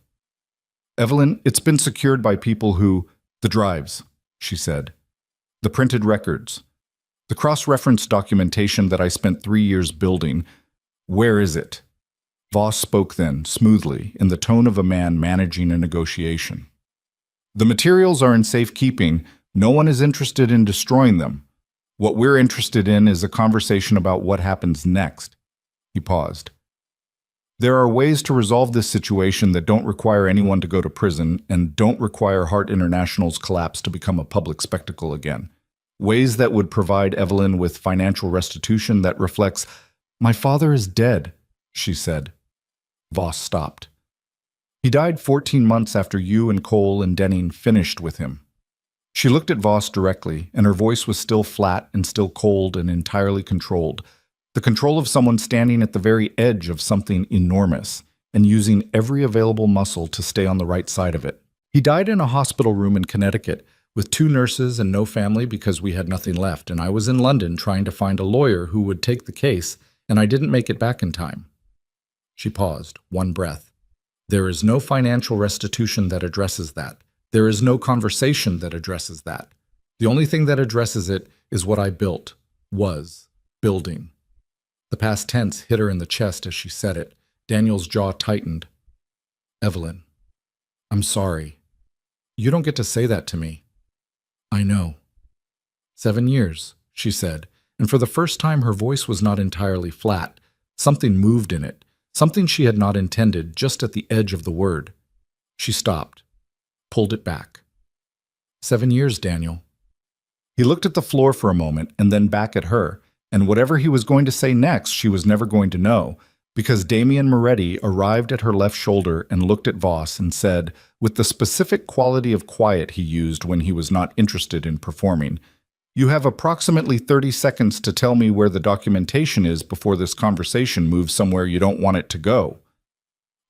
"Evelyn, it's been secured by people who— the drives," she said. "The printed records. The cross-reference documentation that I spent 3 years building. Where is it?" Voss spoke then, smoothly, in the tone of a man managing a negotiation. "The materials are in safekeeping. No one is interested in destroying them. What we're interested in is a conversation about what happens next." He paused. "There are ways to resolve this situation that don't require anyone to go to prison and don't require Heart International's collapse to become a public spectacle again. Ways that would provide Evelyn with financial restitution that reflects— My father is dead," she said. Voss stopped. "He died 14 months after you and Cole and Denning finished with him." She looked at Voss directly, and her voice was still flat and still cold and entirely controlled. The control of someone standing at the very edge of something enormous and using every available muscle to stay on the right side of it. "He died in a hospital room in Connecticut with 2 nurses and no family because we had nothing left, and I was in London trying to find a lawyer who would take the case, and I didn't make it back in time." She paused, one breath. "There is no financial restitution that addresses that. There is no conversation that addresses that. The only thing that addresses it is what I built, was, building." The past tense hit her in the chest as she said it. Daniel's jaw tightened. "Evelyn, I'm sorry. You don't get to say that to me." "I know." 7 years, she said, and for the first time her voice was not entirely flat. Something moved in it, something she had not intended, just at the edge of the word. She stopped, pulled it back. 7 years, Daniel." He looked at the floor for a moment and then back at her, and whatever he was going to say next she was never going to know, because Damien Moretti arrived at her left shoulder and looked at Voss and said, with the specific quality of quiet he used when he was not interested in performing, "You have approximately 30 seconds to tell me where the documentation is before this conversation moves somewhere you don't want it to go."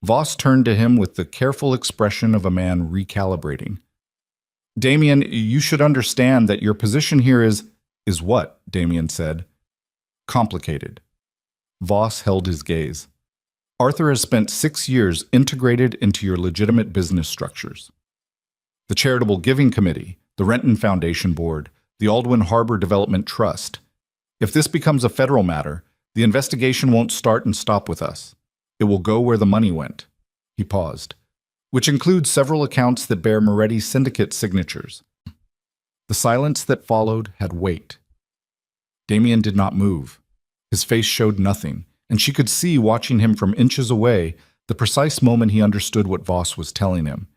Voss turned to him with the careful expression of a man recalibrating. "Damien, you should understand that your position here is— "Is what?" Damien said. "Complicated." Voss held his gaze. "Arthur has spent 6 years integrated into your legitimate business structures. The Charitable Giving Committee, the Renton Foundation Board, the Aldwyn Harbor Development Trust. If this becomes a federal matter, the investigation won't start and stop with us. It will go where the money went." He paused. "Which includes several accounts that bear Moretti's syndicate signatures." The silence that followed had weight. Damien did not move. His face showed nothing, and she could see, watching him from inches away, the precise moment he understood what Voss was telling him.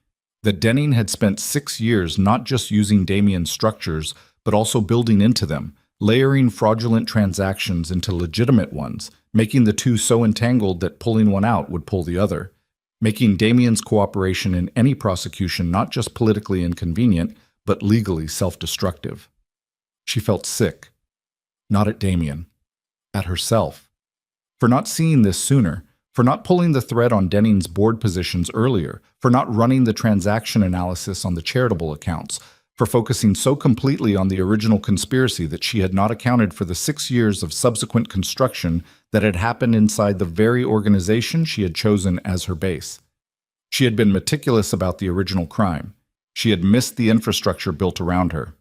That Denning had spent 6 years not just using Damien's structures, but also building into them, layering fraudulent transactions into legitimate ones, making the two so entangled that pulling one out would pull the other, making Damien's cooperation in any prosecution not just politically inconvenient, but legally self-destructive. She felt sick. Not at Damien. At herself. For not seeing this sooner, for not pulling the thread on Denning's board positions earlier, for not running the transaction analysis on the charitable accounts, for focusing so completely on the original conspiracy that she had not accounted for the 6 years of subsequent construction that had happened inside the very organization she had chosen as her base. She had been meticulous about the original crime. She had missed the infrastructure built around her.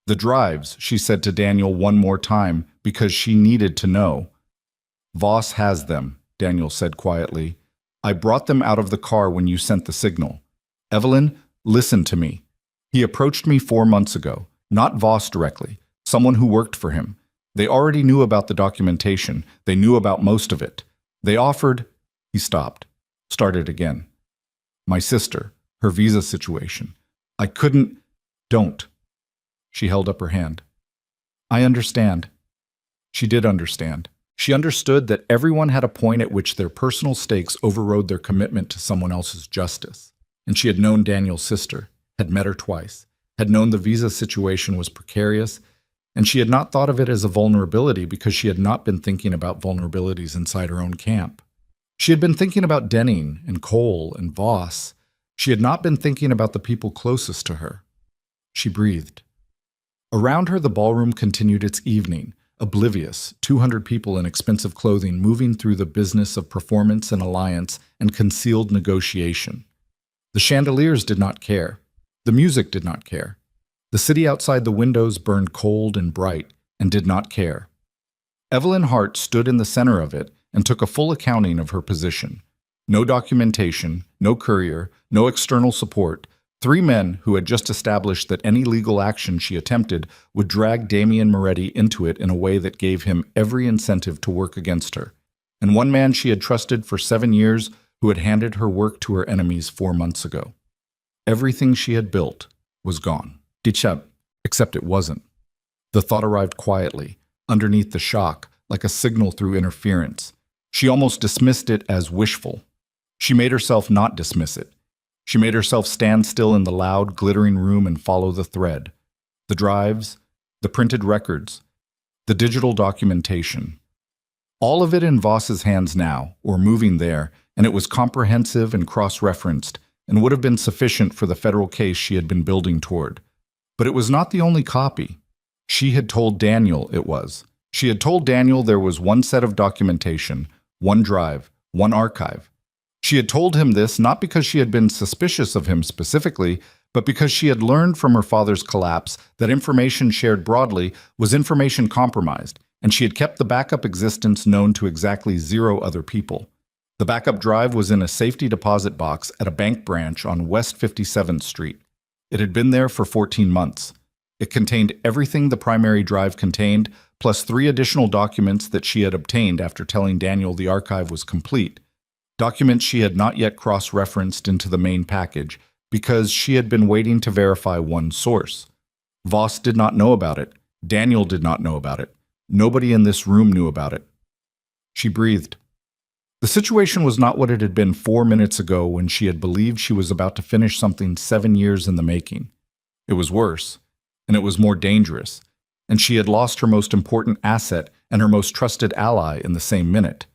"The drives," she said to Daniel one more time, because she needed to know. "Voss has them," Daniel said quietly. "I brought them out of the car when you sent the signal. Evelyn, listen to me. He approached me 4 months ago, not Voss directly, someone who worked for him. They already knew about the documentation. They knew about most of it. They offered—" He stopped. started again. My sister, her visa situation. I couldn't. Don't. She held up her hand. I understand. She did understand. She understood that everyone had a point at which their personal stakes overrode their commitment to someone else's justice. And she had known Daniel's sister, had met her twice, had known the visa situation was precarious, and she had not thought of it as a vulnerability because she had not been thinking about vulnerabilities inside her own camp. She had been thinking about Denning and Cole and Voss. She had not been thinking about the people closest to her. She breathed. Around her, the ballroom continued its evening, oblivious, 200 people in expensive clothing moving through the business of performance and alliance and concealed negotiation. The chandeliers did not care. The music did not care. The city outside the windows burned cold and bright and did not care. Evelyn Hart stood in the center of it and took a full accounting of her position. No documentation, no courier, no external support. 3 men who had just established that any legal action she attempted would drag Damian Moretti into it in a way that gave him every incentive to work against her. And 1 man she had trusted for 7 years who had handed her work to her enemies 4 months ago. Everything she had built was gone. Except it wasn't. The thought arrived quietly, underneath the shock, like a signal through interference. She almost dismissed it as wishful. She made herself not dismiss it. She made herself stand still in the loud, glittering room and follow the thread. The drives, the printed records, the digital documentation. All of it in Voss's hands now, or moving there, and it was comprehensive and cross-referenced, and would have been sufficient for the federal case she had been building toward. But it was not the only copy. She had told Daniel it was. She had told Daniel there was 1 set of documentation, 1 drive, 1 archive. She had told him this not because she had been suspicious of him specifically, but because she had learned from her father's collapse that information shared broadly was information compromised, and she had kept the backup existence known to exactly 0 other people. The backup drive was in a safety deposit box at a bank branch on West 57th Street. It had been there for 14 months. It contained everything the primary drive contained, plus 3 additional documents that she had obtained after telling Daniel the archive was complete. Documents she had not yet cross-referenced into the main package because she had been waiting to verify 1 source. Voss did not know about it. Daniel did not know about it. Nobody in this room knew about it. She breathed. The situation was not what it had been 4 minutes ago when she had believed she was about to finish something 7 years in the making. It was worse, and it was more dangerous, and she had lost her most important asset and her most trusted ally in the same minute.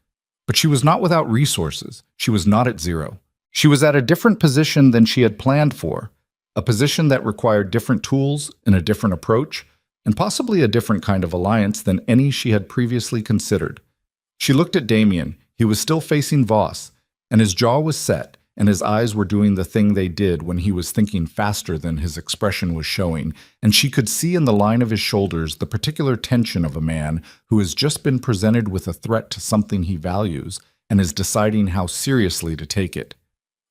But she was not without resources. She was not at 0. She was at a different position than she had planned for, a position that required different tools and a different approach, and possibly a different kind of alliance than any she had previously considered. She looked at Damian. He was still facing Voss, and his jaw was set, and his eyes were doing the thing they did when he was thinking faster than his expression was showing, and she could see in the line of his shoulders the particular tension of a man who has just been presented with a threat to something he values and is deciding how seriously to take it.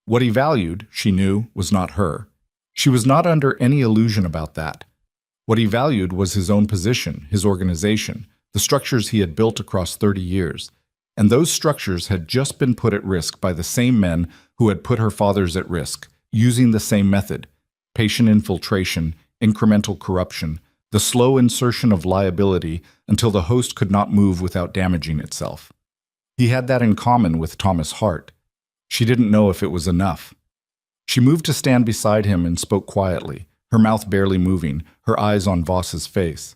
What he valued, she knew, was not her. She was not under any illusion about that. What he valued was his own position, his organization, the structures he had built across 30 years. And those structures had just been put at risk by the same men who had put her father's at risk, using the same method: patient infiltration, incremental corruption, the slow insertion of liability until the host could not move without damaging itself. He had that in common with Thomas Hart. She didn't know if it was enough. She moved to stand beside him and spoke quietly, her mouth barely moving, her eyes on Voss's face.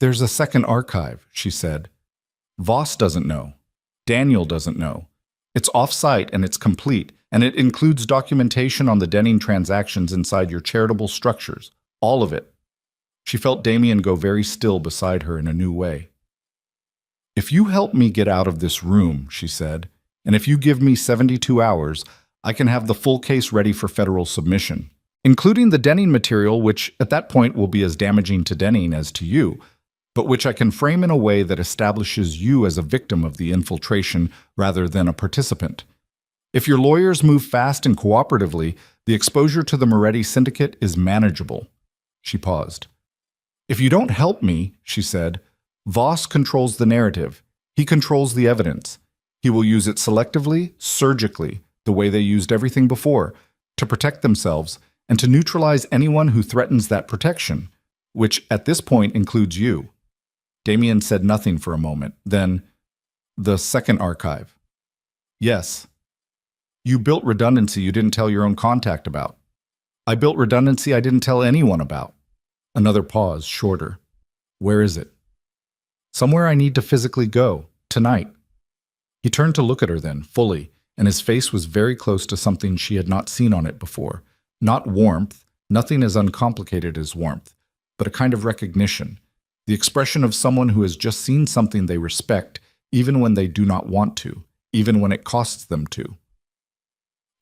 "There's a second archive," she said. "Voss doesn't know. Daniel doesn't know. It's off-site and it's complete, and it includes documentation on the Denning transactions inside your charitable structures. All of it." She felt Damian go very still beside her in a new way. "If you help me get out of this room," she said, "and if you give me 72 hours, I can have the full case ready for federal submission, including the Denning material, which at that point will be as damaging to Denning as to you, but which I can frame in a way that establishes you as a victim of the infiltration rather than a participant. If your lawyers move fast and cooperatively, the exposure to the Moretti syndicate is manageable." She paused. "If you don't help me," she said, "Voss controls the narrative. He controls the evidence. He will use it selectively, surgically, the way they used everything before, to protect themselves and to neutralize anyone who threatens that protection, which at this point includes you. Damien said nothing for a moment. Then, the second archive. Yes. You built redundancy you didn't tell your own contact about. I built redundancy I didn't tell anyone about. Another pause, shorter. Where is it? Somewhere I need to physically go, tonight. He turned to look at her then, fully, and his face was very close to something she had not seen on it before. Not warmth, nothing as uncomplicated as warmth, but a kind of recognition. The expression of someone who has just seen something they respect, even when they do not want to, even when it costs them to.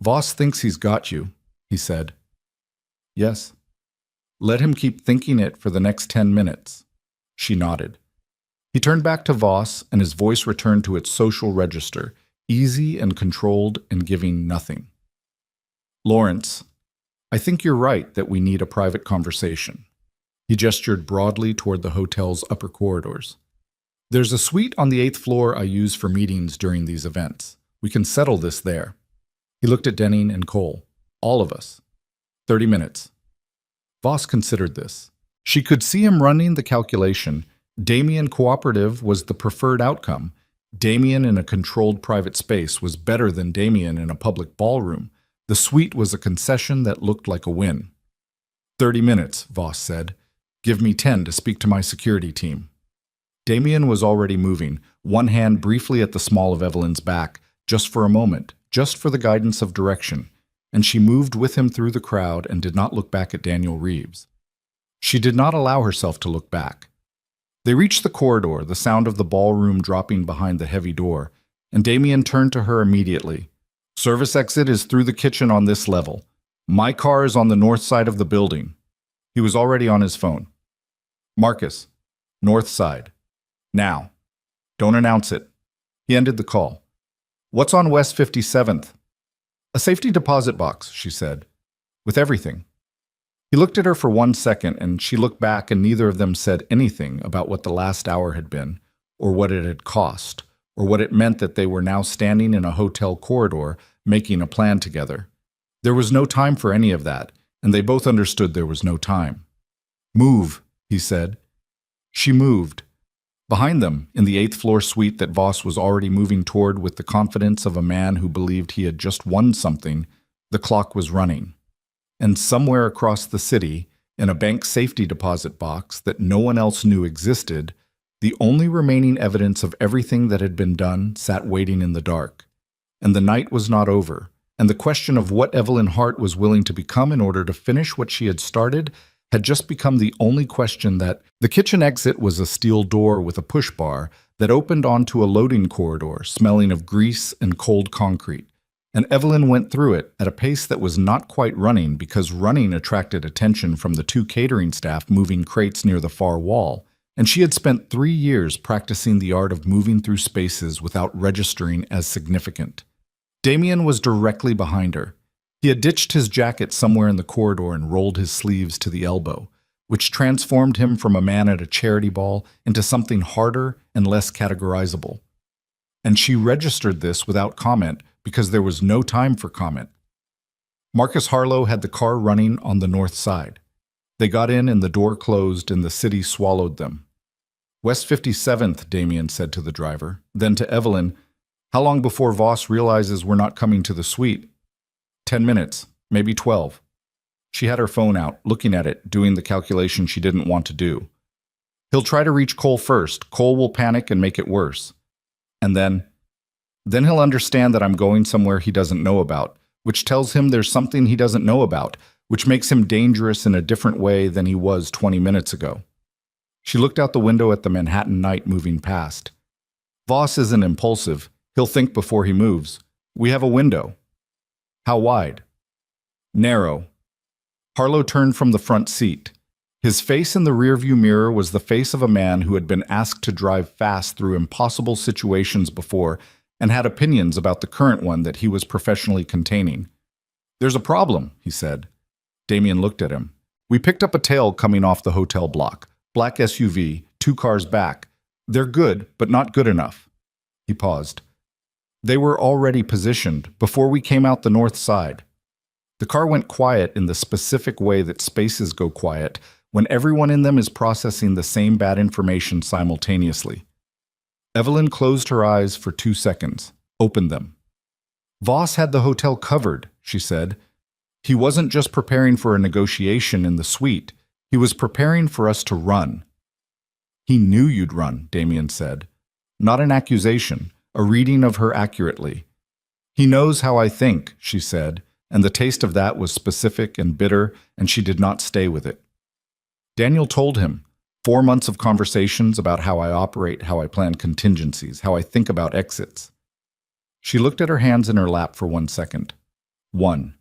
Voss thinks he's got you, he said. Yes. Let him keep thinking it for the next 10 minutes. She nodded. He turned back to Voss, and his voice returned to its social register, easy and controlled and giving nothing. Lawrence, I think you're right that we need a private conversation. He gestured broadly toward the hotel's upper corridors. There's a suite on the 8th floor I use for meetings during these events. We can settle this there. He looked at Denning and Cole. All of us. 30 minutes. Voss considered this. She could see him running the calculation. Damien cooperative was the preferred outcome. Damien in a controlled private space was better than Damien in a public ballroom. The suite was a concession that looked like a win. 30 minutes, Voss said. Give me 10 to speak to my security team. Damien was already moving, one hand briefly at the small of Evelyn's back, just for a moment, just for the guidance of direction, and she moved with him through the crowd and did not look back at Daniel Reeves. She did not allow herself to look back. They reached the corridor, the sound of the ballroom dropping behind the heavy door, and Damien turned to her immediately. Service exit is through the kitchen on this level. My car is on the north side of the building. He was already on his phone. Marcus, north side. Now. Don't announce it. He ended the call. What's on West 57th? A safety deposit box, she said. With everything. He looked at her for 1 second, and she looked back, and neither of them said anything about what the last hour had been, or what it had cost, or what it meant that they were now standing in a hotel corridor making a plan together. There was no time for any of that, and they both understood there was no time. Move, he said. She moved. Behind them, in the 8th floor suite that Voss was already moving toward with the confidence of a man who believed he had just won something, the clock was running. And somewhere across the city, in a bank safety deposit box that no one else knew existed, the only remaining evidence of everything that had been done sat waiting in the dark. And the night was not over, and the question of what Evelyn Hart was willing to become in order to finish what she had started had just become the only question. That the kitchen exit was a steel door with a push bar that opened onto a loading corridor smelling of grease and cold concrete. And Evelyn went through it at a pace that was not quite running, because running attracted attention from the 2 catering staff moving crates near the far wall, and she had spent 3 years practicing the art of moving through spaces without registering as significant. Damien was directly behind her. He had ditched his jacket somewhere in the corridor and rolled his sleeves to the elbow, which transformed him from a man at a charity ball into something harder and less categorizable. And she registered this without comment, because there was no time for comment. Marcus Harlow had the car running on the north side. They got in and the door closed and the city swallowed them. West 57th, Damien said to the driver. Then to Evelyn, how long before Voss realizes we're not coming to the suite? 10 minutes, maybe 12. She had her phone out, looking at it, doing the calculation she didn't want to do. He'll try to reach Cole first. Cole will panic and make it worse. And then he'll understand that I'm going somewhere he doesn't know about, which tells him there's something he doesn't know about, which makes him dangerous in a different way than he was 20 minutes ago. She looked out the window at the Manhattan night moving past. Voss isn't impulsive. He'll think before he moves. We have a window. How wide? Narrow. Harlow turned from the front seat. His face in the rearview mirror was the face of a man who had been asked to drive fast through impossible situations before and had opinions about the current one that he was professionally containing. There's a problem, he said. Damien looked at him. We picked up a tail coming off the hotel block. Black SUV, 2 cars back. They're good, but not good enough. He paused. They were already positioned before we came out the north side. The car went quiet in the specific way that spaces go quiet when everyone in them is processing the same bad information simultaneously. Evelyn closed her eyes for 2 seconds, opened them. Voss had the hotel covered, she said. He wasn't just preparing for a negotiation in the suite. He was preparing for us to run. He knew you'd run, Damien said. Not an accusation, a reading of her accurately. He knows how I think, she said, and the taste of that was specific and bitter, and she did not stay with it. Daniel told him, 4 months of conversations about how I operate, how I plan contingencies, how I think about exits. She looked at her hands in her lap for 1 second. 1.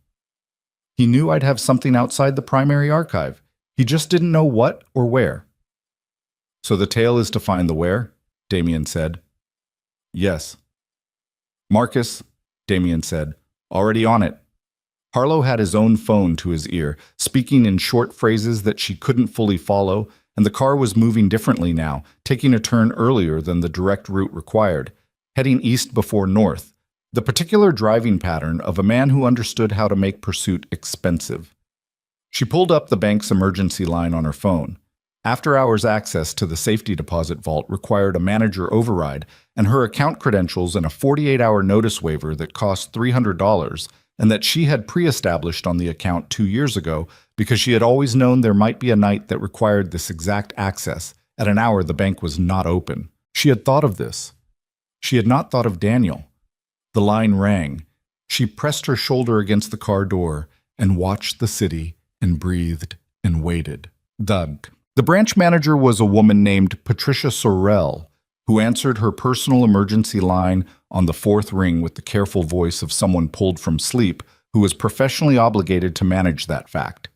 He knew I'd have something outside the primary archive. He just didn't know what or where. So the tale is to find the where, Damien said. Yes. Marcus, Damien said, already on it. Harlow had his own phone to his ear, speaking in short phrases that she couldn't fully follow, and the car was moving differently now, taking a turn earlier than the direct route required, heading east before north, the particular driving pattern of a man who understood how to make pursuit expensive. She pulled up the bank's emergency line on her phone. After-hours access to the safety deposit vault required a manager override, and her account credentials and a 48-hour notice waiver that cost $300, and that she had pre-established on the account 2 years ago because she had always known there might be a night that required this exact access at an hour the bank was not open. She had thought of this. She had not thought of Daniel. The line rang. She pressed her shoulder against the car door and watched the city and breathed and waited. The branch manager was a woman named Patricia Sorrell, who answered her personal emergency line on the 4th ring with the careful voice of someone pulled from sleep who was professionally obligated to manage that fact.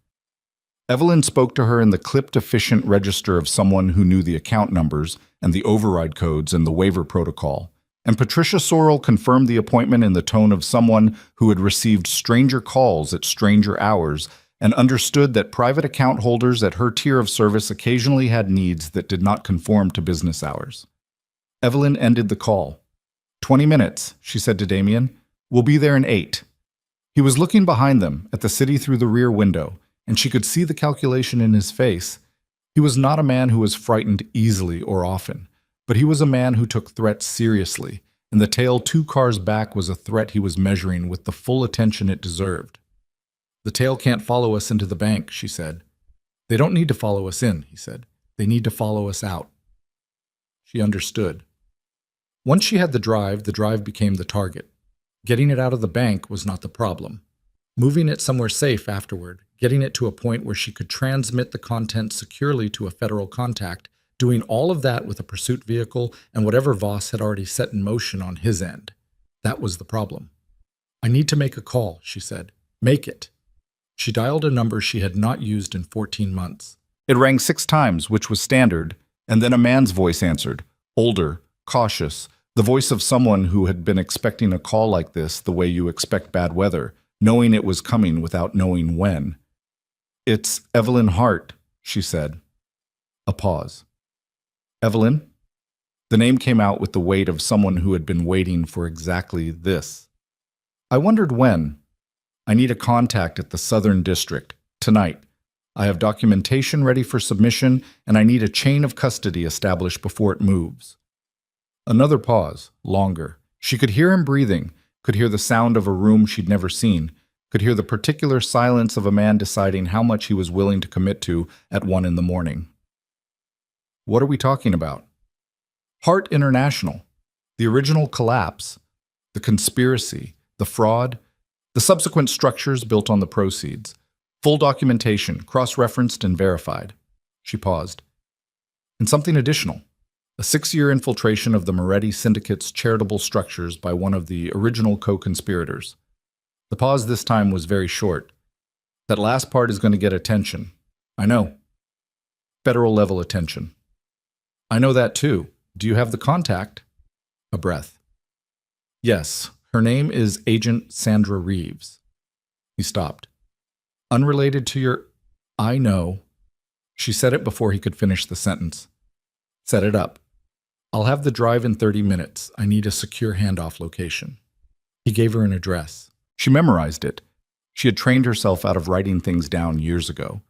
Evelyn spoke to her in the clipped, efficient register of someone who knew the account numbers and the override codes and the waiver protocol, and Patricia Sorrell confirmed the appointment in the tone of someone who had received stranger calls at stranger hours and understood that private account holders at her tier of service occasionally had needs that did not conform to business hours. Evelyn ended the call. 20 minutes, she said to Damien. We'll be there in 8. He was looking behind them at the city through the rear window, and she could see the calculation in his face. He was not a man who was frightened easily or often, but he was a man who took threats seriously, and the tail 2 cars back was a threat he was measuring with the full attention it deserved. The tail can't follow us into the bank, she said. They don't need to follow us in, he said. They need to follow us out. She understood. Once she had the drive became the target. Getting it out of the bank was not the problem. Moving it somewhere safe afterward, getting it to a point where she could transmit the content securely to a federal contact, doing all of that with a pursuit vehicle and whatever Voss had already set in motion on his end. That was the problem. I need to make a call, she said. Make it. She dialed a number she had not used in 14 months. It rang 6 times, which was standard, and then a man's voice answered, older, cautious, the voice of someone who had been expecting a call like this the way you expect bad weather, knowing it was coming without knowing when. It's Evelyn Hart, she said. A pause. Evelyn? The name came out with the weight of someone who had been waiting for exactly this. I wondered when. I need a contact at the Southern District, tonight. I have documentation ready for submission, and I need a chain of custody established before it moves. Another pause, longer. She could hear him breathing, could hear the sound of a room she'd never seen, could hear the particular silence of a man deciding how much he was willing to commit to at 1 a.m. What are we talking about? Hart International, the original collapse, the conspiracy, the fraud, the subsequent structures built on the proceeds, full documentation, cross-referenced and verified. She paused. And something additional. A 6-year infiltration of the Moretti Syndicate's charitable structures by one of the original co-conspirators. The pause this time was very short. That last part is going to get attention. I know. Federal-level attention. I know that too. Do you have the contact? A breath. Yes, her name is Agent Sandra Reeves. He stopped. Unrelated to your... I know. She said it before he could finish the sentence. Set it up. I'll have the drive in 30 minutes. I need a secure handoff location. He gave her an address. She memorized it. She had trained herself out of writing things down years ago,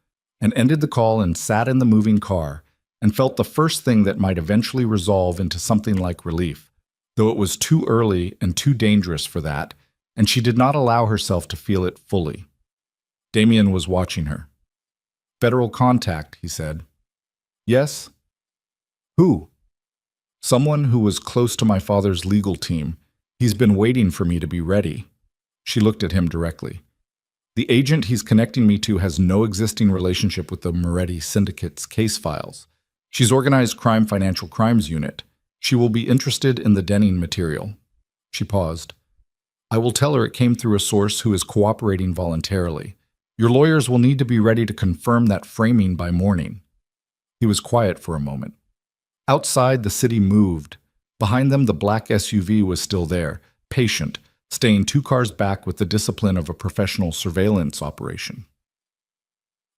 and ended the call and sat in the moving car and felt the first thing that might eventually resolve into something like relief, though it was too early and too dangerous for that, and she did not allow herself to feel it fully. Damien was watching her. "Federal contact," he said. "Yes?" "Who?" "Someone who was close to my father's legal team. He's been waiting for me to be ready." She looked at him directly. "The agent he's connecting me to has no existing relationship with the Moretti Syndicate's case files. She's organized crime financial crimes unit. She will be interested in the Denning material." She paused. "I will tell her it came through a source who is cooperating voluntarily. Your lawyers will need to be ready to confirm that framing by morning." He was quiet for a moment. Outside, the city moved. Behind them, the black SUV was still there, patient, staying 2 cars back with the discipline of a professional surveillance operation.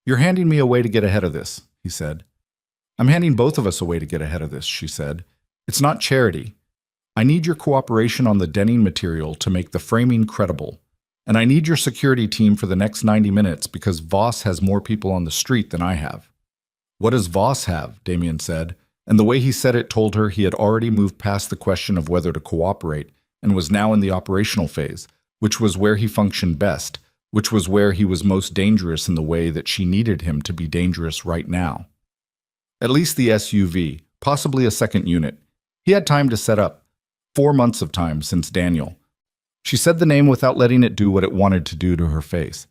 "You're handing me away to get ahead of this," he said. "I'm handing both of us away to get ahead of this," she said. "It's not charity. I need your cooperation on the Denning material to make the framing credible. And I need your security team for the next 90 minutes because Voss has more people on the street than I have." "What does Voss have?" Damien said, and the way he said it told her he had already moved past the question of whether to cooperate and was now in the operational phase, which was where he functioned best, which was where he was most dangerous in the way that she needed him to be dangerous right now. At least the SUV, possibly a second unit. He had time to set up. 4 months of time since Daniel. She said the name without letting it do what it wanted to do to her face.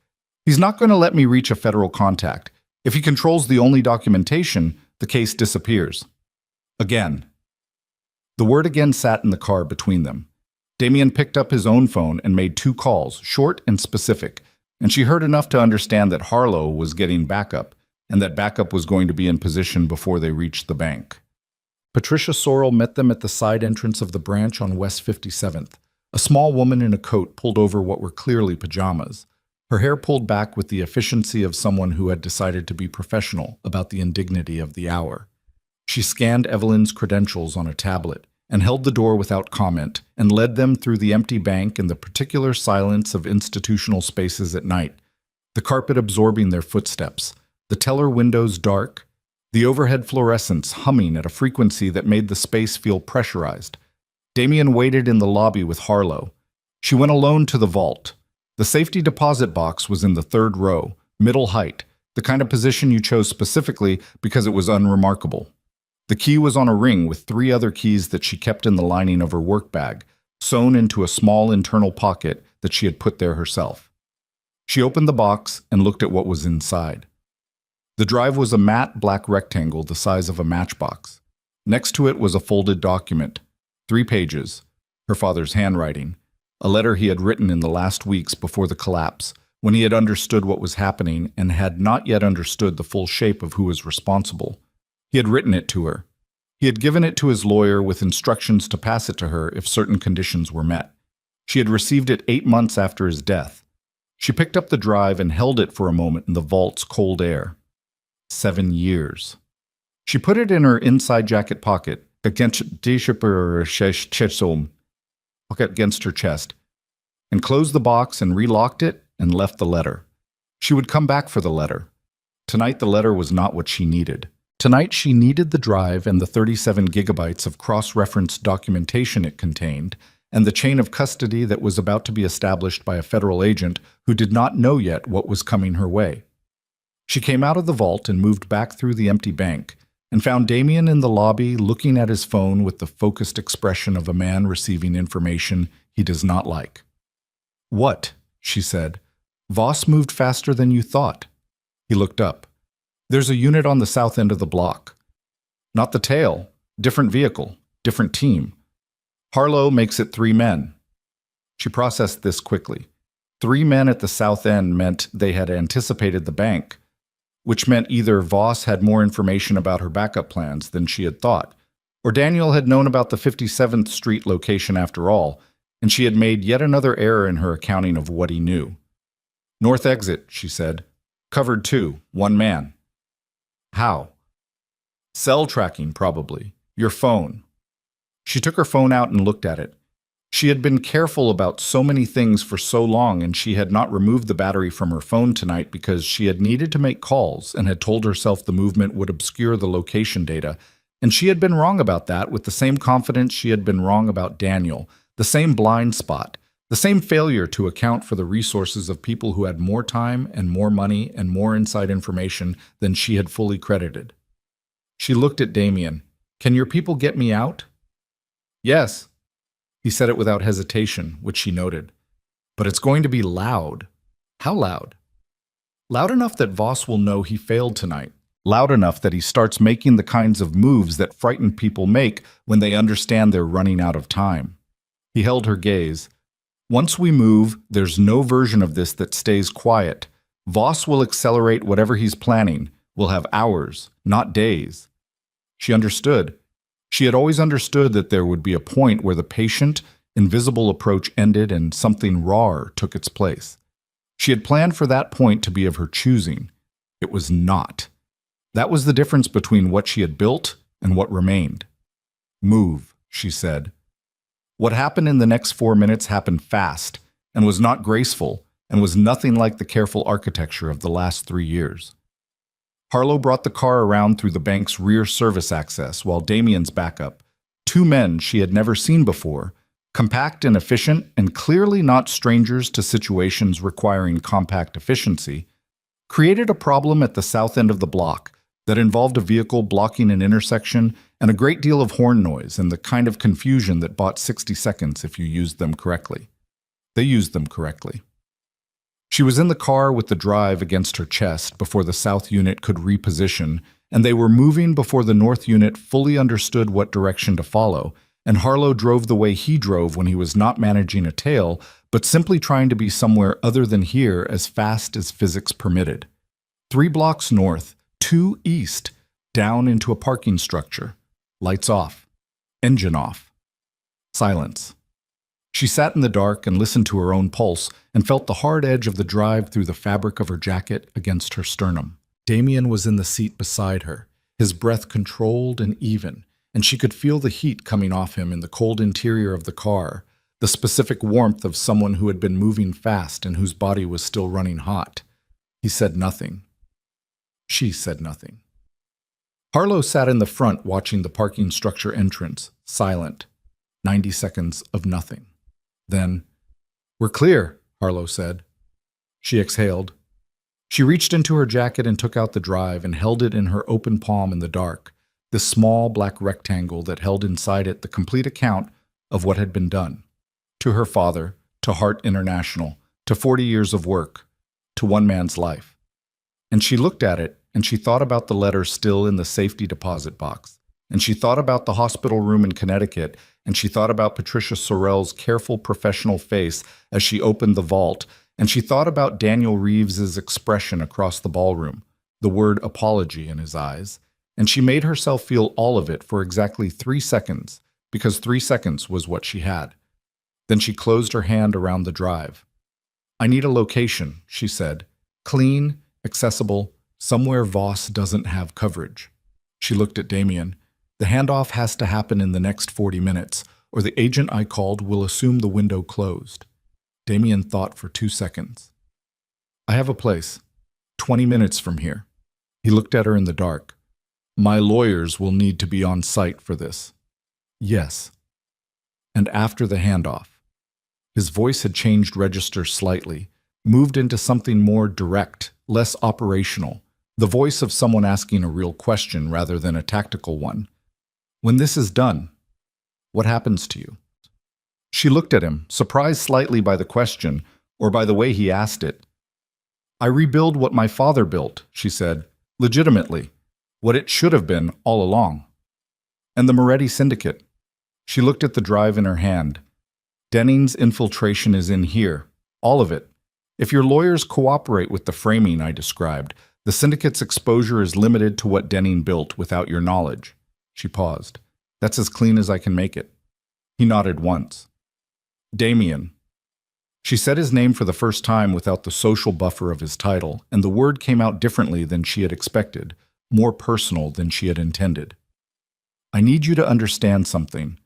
"He's not going to let me reach a federal contact. If he controls the only documentation, the case disappears." Again. The word again sat in the car between them. Damien picked up his own phone and made 2 calls, short and specific, and she heard enough to understand that Harlow was getting backup, and that backup was going to be in position before they reached the bank. Patricia Sorrell met them at the side entrance of the branch on West 57th. A small woman in a coat pulled over what were clearly pajamas, her hair pulled back with the efficiency of someone who had decided to be professional about the indignity of the hour. She scanned Evelyn's credentials on a tablet and held the door without comment and led them through the empty bank in the particular silence of institutional spaces at night, the carpet absorbing their footsteps, the teller windows dark, the overhead fluorescents humming at a frequency that made the space feel pressurized. Damien waited in the lobby with Harlow. She went alone to the vault. The safety deposit box was in the 3rd row, middle height, the kind of position you chose specifically because it was unremarkable. The key was on a ring with 3 other keys that she kept in the lining of her work bag, sewn into a small internal pocket that she had put there herself. She opened the box and looked at what was inside. The drive was a matte black rectangle the size of a matchbox. Next to it was a folded document, 3 pages, her father's handwriting, a letter he had written in the last weeks before the collapse, when he had understood what was happening and had not yet understood the full shape of who was responsible. He had written it to her. He had given it to his lawyer with instructions to pass it to her if certain conditions were met. She had received it 8 months after his death. She picked up the drive and held it for a moment in the vault's cold air. 7 years. She put it in her inside jacket pocket, against her chest, and closed the box and relocked it and left the letter. She would come back for the letter. Tonight the letter was not what she needed. Tonight she needed the drive and the 37 gigabytes of cross-reference documentation it contained, and the chain of custody that was about to be established by a federal agent who did not know yet what was coming her way. She came out of the vault and moved back through the empty bank, and found Damien in the lobby looking at his phone with the focused expression of a man receiving information he does not like. "What?" she said. "Voss moved faster than you thought." He looked up. "There's a unit on the south end of the block." "Not the tail. Different vehicle. Different team. Harlow makes it 3 men." She processed this quickly. 3 men at the south end meant they had anticipated the bank, which meant either Voss had more information about her backup plans than she had thought, or Daniel had known about the 57th Street location after all, and she had made yet another error in her accounting of what he knew. "North exit," she said. "Covered 2, 1 man." "How?" "Cell tracking, probably. Your phone." She took her phone out and looked at it. She had been careful about so many things for so long, and she had not removed the battery from her phone tonight because she had needed to make calls and had told herself the movement would obscure the location data. And she had been wrong about that with the same confidence she had been wrong about Daniel, the same blind spot, the same failure to account for the resources of people who had more time and more money and more inside information than she had fully credited. She looked at Damien. "Can your people get me out?" "Yes." He said it without hesitation, which she noted. "But it's going to be loud." "How loud?" "Loud enough that Voss will know he failed tonight. Loud enough that he starts making the kinds of moves that frightened people make when they understand they're running out of time." He held her gaze. "Once we move, there's no version of this that stays quiet. Voss will accelerate whatever he's planning. We'll have hours, not days." She understood. She had always understood that there would be a point where the patient, invisible approach ended and something rawer took its place. She had planned for that point to be of her choosing. It was not. That was the difference between what she had built and what remained. "Move," she said. What happened in the next 4 minutes happened fast and was not graceful and was nothing like the careful architecture of the last 3 years. Harlow brought the car around through the bank's rear service access while Damien's back up. Two men she had never seen before, compact and efficient and clearly not strangers to situations requiring compact efficiency, created a problem at the south end of the block that involved a vehicle blocking an intersection and a great deal of horn noise and the kind of confusion that bought 60 seconds if you used them correctly. They used them correctly. She was in the car with the drive against her chest before the south unit could reposition, and they were moving before the north unit fully understood what direction to follow, and Harlow drove the way he drove when he was not managing a tail, but simply trying to be somewhere other than here as fast as physics permitted. 3 blocks north, 2 east, down into a parking structure. Lights off. Engine off. Silence. She sat in the dark and listened to her own pulse and felt the hard edge of the drive through the fabric of her jacket against her sternum. Damien was in the seat beside her, his breath controlled and even, and she could feel the heat coming off him in the cold interior of the car, the specific warmth of someone who had been moving fast and whose body was still running hot. He said nothing. She said nothing. Harlow sat in the front watching the parking structure entrance, silent. 90 seconds of nothing. Then, "We're clear," Harlow said. She exhaled. She reached into her jacket and took out the drive and held it in her open palm in the dark, this small black rectangle that held inside it the complete account of what had been done. To her father, to Heart International, to 40 years of work, to one man's life. And she looked at it, and she thought about the letter still in the safety deposit box. And she thought about the hospital room in Connecticut, and she thought about Patricia Sorrell's careful professional face as she opened the vault, and she thought about Daniel Reeves's expression across the ballroom, the word apology in his eyes, and she made herself feel all of it for exactly 3 seconds, because 3 seconds was what she had. Then she closed her hand around the drive. "I need a location," she said. "Clean, accessible, somewhere Voss doesn't have coverage." She looked at Damien. "The handoff has to happen in the next 40 minutes, or the agent I called will assume the window closed." Damien thought for 2 seconds. "I have a place. 20 minutes from here." He looked at her in the dark. "My lawyers will need to be on site for this." "Yes." "And after the handoff." His voice had changed register slightly, moved into something more direct, less operational, the voice of someone asking a real question rather than a tactical one. "When this is done, what happens to you?" She looked at him, surprised slightly by the question, or by the way he asked it. "I rebuild what my father built," she said, "legitimately, what it should have been all along." "And the Moretti Syndicate." She looked at the drive in her hand. "Denning's infiltration is in here, all of it. If your lawyers cooperate with the framing I described, the syndicate's exposure is limited to what Denning built without your knowledge." She paused. "That's as clean as I can make it." He nodded once. "Damien." She said his name for the first time without the social buffer of his title, and the word came out differently than she had expected, more personal than she had intended. "I need you to understand something.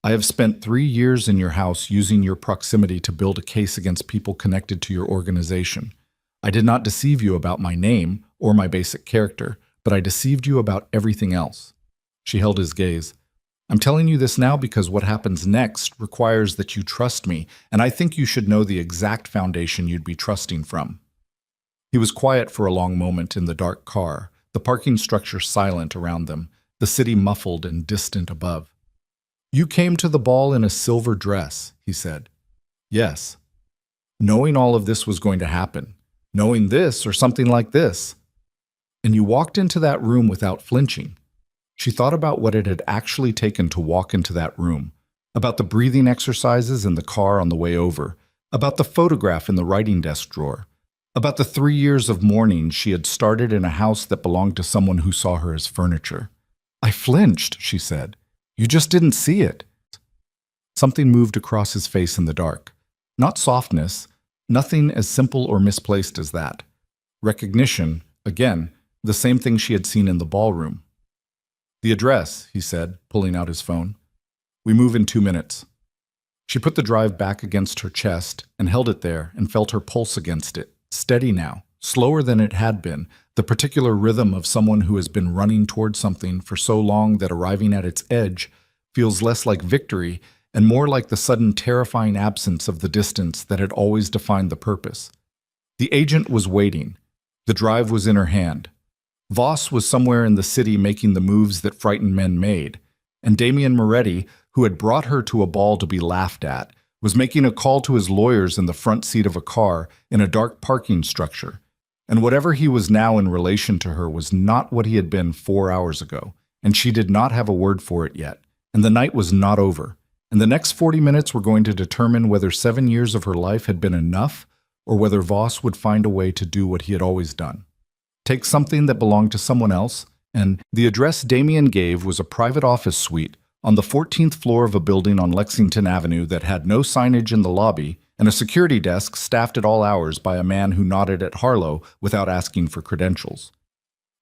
I have spent 3 years in your house using your proximity to build a case against people connected to your organization. I did not deceive you about my name or my basic character, but I deceived you about everything else." She held his gaze. "I'm telling you this now because what happens next requires that you trust me, and I think you should know the exact foundation you'd be trusting from." He was quiet for a long moment in the dark car, the parking structure silent around them, the city muffled and distant above. "You came to the ball in a silver dress," he said. "Yes. Knowing all of this was going to happen. Knowing this or something like this. And you walked into that room without flinching." She thought about what it had actually taken to walk into that room, about the breathing exercises in the car on the way over, about the photograph in the writing desk drawer, about the 3 years of mourning she had started in a house that belonged to someone who saw her as furniture. "I flinched," she said. "You just didn't see it." Something moved across his face in the dark. Not softness, nothing as simple or misplaced as that. Recognition, again, the same thing she had seen in the ballroom. "The address," he said, pulling out his phone. "We move in 2 minutes." She put the drive back against her chest and held it there and felt her pulse against it, steady now, slower than it had been, the particular rhythm of someone who has been running toward something for so long that arriving at its edge feels less like victory and more like the sudden terrifying absence of the distance that had always defined the purpose. The agent was waiting. The drive was in her hand. Voss was somewhere in the city making the moves that frightened men made, and Damien Moretti, who had brought her to a ball to be laughed at, was making a call to his lawyers in the front seat of a car in a dark parking structure. And whatever he was now in relation to her was not what he had been 4 hours ago, and she did not have a word for it yet, and the night was not over, and the next 40 minutes were going to determine whether 7 years of her life had been enough or whether Voss would find a way to do what he had always done. Take something that belonged to someone else, and the address Damien gave was a private office suite on the 14th floor of a building on Lexington Avenue that had no signage in the lobby and a security desk staffed at all hours by a man who nodded at Harlow without asking for credentials.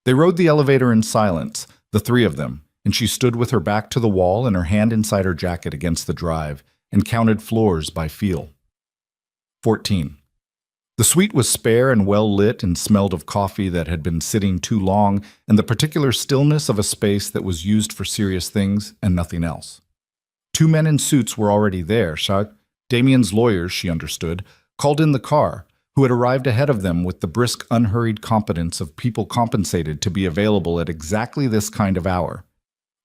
They rode the elevator in silence, the three of them, and she stood with her back to the wall and her hand inside her jacket against the drive and counted floors by feel. 14. The suite was spare and well lit and smelled of coffee that had been sitting too long and the particular stillness of a space that was used for serious things and nothing else. 2 men in suits were already there. Damien's lawyers, she understood, called in the car, who had arrived ahead of them with the brisk, unhurried competence of people compensated to be available at exactly this kind of hour.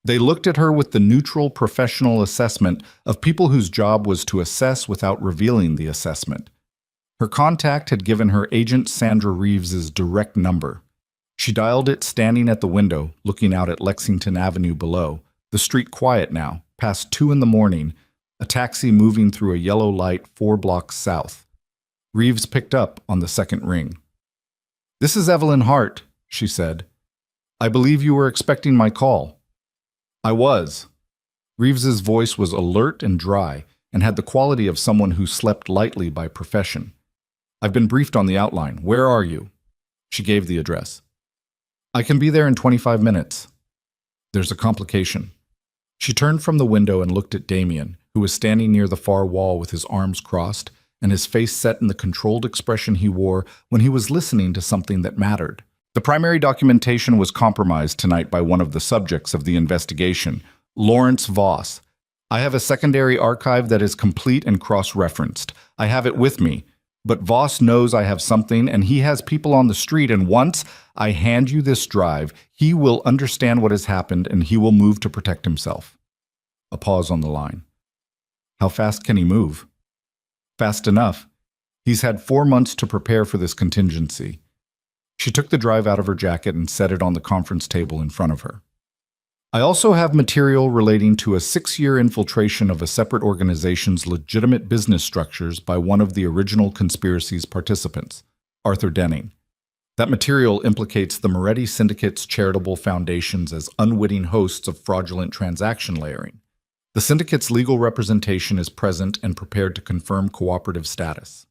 They looked at her with the neutral, professional assessment of people whose job was to assess without revealing the assessment. Her contact had given her agent Sandra Reeves's direct number. She dialed it standing at the window, looking out at Lexington Avenue below, the street quiet now, past 2 in the morning, a taxi moving through a yellow light 4 blocks south. Reeves picked up on the second ring. "This is Evelyn Hart," she said. "I believe you were expecting my call." "I was." Reeves's voice was alert and dry and had the quality of someone who slept lightly by profession. "I've been briefed on the outline. Where are you?" She gave the address. "I can be there in 25 minutes. "There's a complication." She turned from the window and looked at Damien, who was standing near the far wall with his arms crossed and his face set in the controlled expression he wore when he was listening to something that mattered. The primary documentation was compromised tonight by one of the subjects of the investigation, Lawrence Voss. "I have a secondary archive that is complete and cross-referenced. I have it with me. But Voss knows I have something, and he has people on the street, and once I hand you this drive, he will understand what has happened, and he will move to protect himself." A pause on the line. "How fast can he move?" "Fast enough. He's had 4 months to prepare for this contingency." She took the drive out of her jacket and set it on the conference table in front of her. "I also have material relating to a 6-year infiltration of a separate organization's legitimate business structures by one of the original conspiracy's participants, Arthur Denning. That material implicates the Moretti Syndicate's charitable foundations as unwitting hosts of fraudulent transaction layering. The syndicate's legal representation is present and prepared to confirm cooperative status."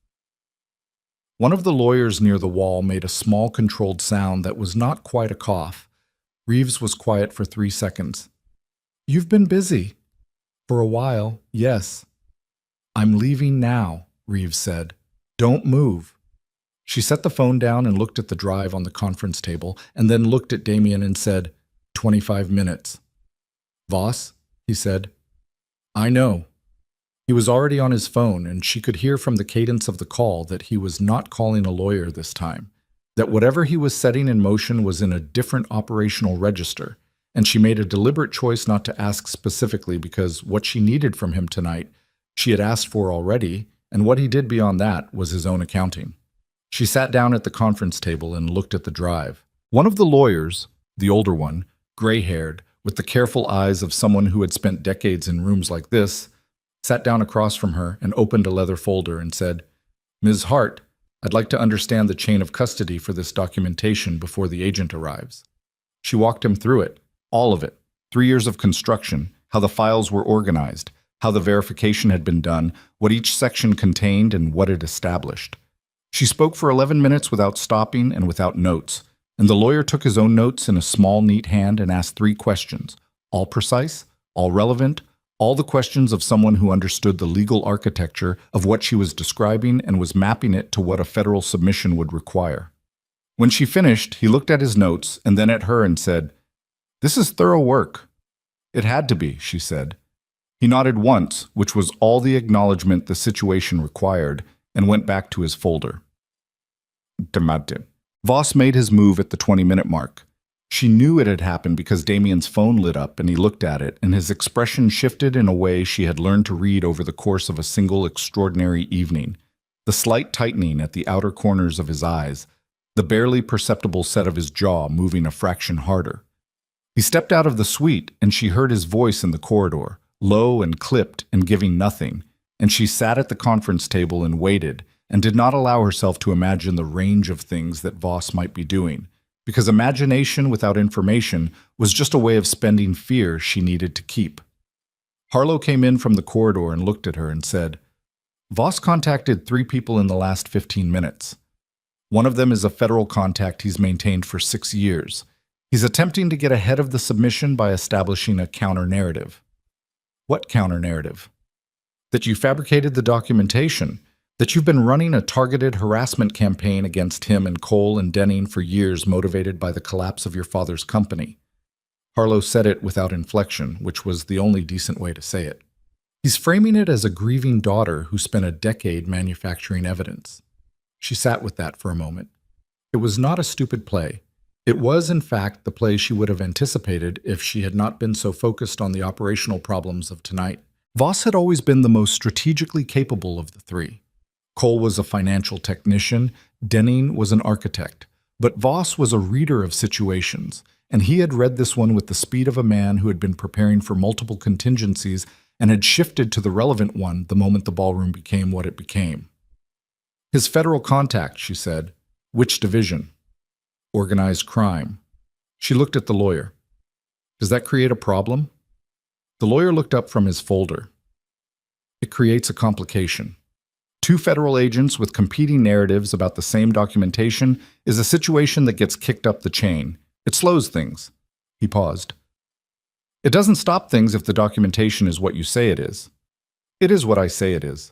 One of the lawyers near the wall made a small controlled sound that was not quite a cough. Reeves was quiet for 3 seconds. "You've been busy." For a while, yes. I'm leaving now, Reeves said. Don't move. She set the phone down and looked at the drive on the conference table, and then looked at Damien and said, 25 minutes. Voss, he said. I know. He was already on his phone, and she could hear from the cadence of the call that he was not calling a lawyer this time, that whatever he was setting in motion was in a different operational register, and she made a deliberate choice not to ask specifically because what she needed from him tonight she had asked for already, and what he did beyond that was his own accounting. She sat down at the conference table and looked at the drive. One of the lawyers, the older one, gray-haired, with the careful eyes of someone who had spent decades in rooms like this, sat down across from her and opened a leather folder and said, Ms. Hart, I'd like to understand the chain of custody for this documentation before the agent arrives. She walked him through it, all of it, 3 years of construction, how the files were organized, how the verification had been done, what each section contained, and what it established. She spoke for 11 minutes without stopping and without notes, and the lawyer took his own notes in a small, neat hand and asked 3 questions, all precise, all relevant, all the questions of someone who understood the legal architecture of what she was describing and was mapping it to what a federal submission would require. When she finished, he looked at his notes and then at her and said, This is thorough work. It had to be, she said. He nodded once, which was all the acknowledgement the situation required, and went back to his folder. Voss made his move at the 20-minute mark. She knew it had happened because Damien's phone lit up and he looked at it, and his expression shifted in a way she had learned to read over the course of a single extraordinary evening. The slight tightening at the outer corners of his eyes, the barely perceptible set of his jaw moving a fraction harder. He stepped out of the suite and she heard his voice in the corridor, low and clipped and giving nothing, and she sat at the conference table and waited and did not allow herself to imagine the range of things that Voss might be doing, because imagination without information was just a way of spending fear she needed to keep. Harlow came in from the corridor and looked at her and said, Voss contacted 3 people in the last 15 minutes. One of them is a federal contact he's maintained for 6 years. He's attempting to get ahead of the submission by establishing a counter-narrative. What counter-narrative? That you fabricated the documentation, that you've been running a targeted harassment campaign against him and Cole and Denning for years motivated by the collapse of your father's company. Harlow said it without inflection, which was the only decent way to say it. He's framing it as a grieving daughter who spent a decade manufacturing evidence. She sat with that for a moment. It was not a stupid play. It was, in fact, the play she would have anticipated if she had not been so focused on the operational problems of tonight. Voss had always been the most strategically capable of the 3. Cole was a financial technician, Denning was an architect, but Voss was a reader of situations, and he had read this one with the speed of a man who had been preparing for multiple contingencies and had shifted to the relevant one the moment the ballroom became what it became. His federal contact, she said. Which division? Organized crime. She looked at the lawyer. Does that create a problem? The lawyer looked up from his folder. It creates a complication. 2 federal agents with competing narratives about the same documentation is a situation that gets kicked up the chain. It slows things. He paused. It doesn't stop things if the documentation is what you say it is. It is what I say it is.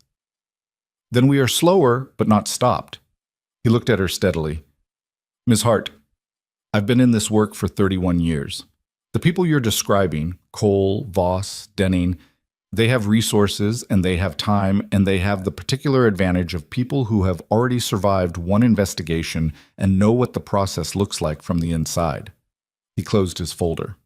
Then we are slower, but not stopped. He looked at her steadily. Ms. Hart, I've been in this work for 31 years. The people you're describing, Cole, Voss, Denning, they have resources and they have time and they have the particular advantage of people who have already survived one investigation and know what the process looks like from the inside. He closed his folder.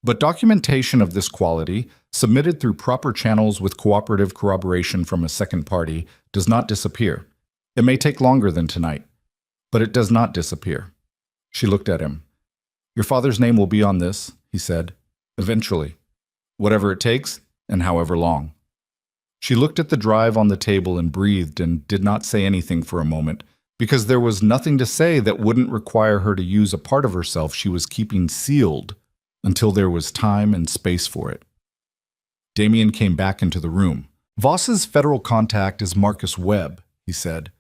But documentation of this quality, submitted through proper channels with cooperative corroboration from a second party, does not disappear. It may take longer than tonight, but it does not disappear. She looked at him. Your father's name will be on this, he said, eventually, whatever it takes and however long. She looked at the drive on the table and breathed and did not say anything for a moment, because there was nothing to say that wouldn't require her to use a part of herself she was keeping sealed until there was time and space for it. Damien came back into the room. Voss's federal contact is Marcus Webb, he said.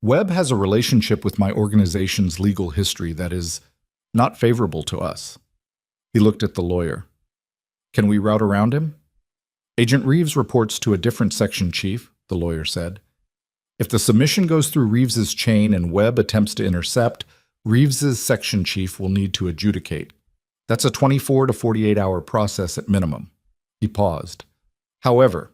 Webb has a relationship with my organization's legal history that is not favorable to us. He looked at the lawyer. Can we route around him? Agent Reeves reports to a different section chief, the lawyer said. If the submission goes through Reeves's chain and Webb attempts to intercept, Reeves's section chief will need to adjudicate. That's a 24 to 48-hour process at minimum. He paused. However,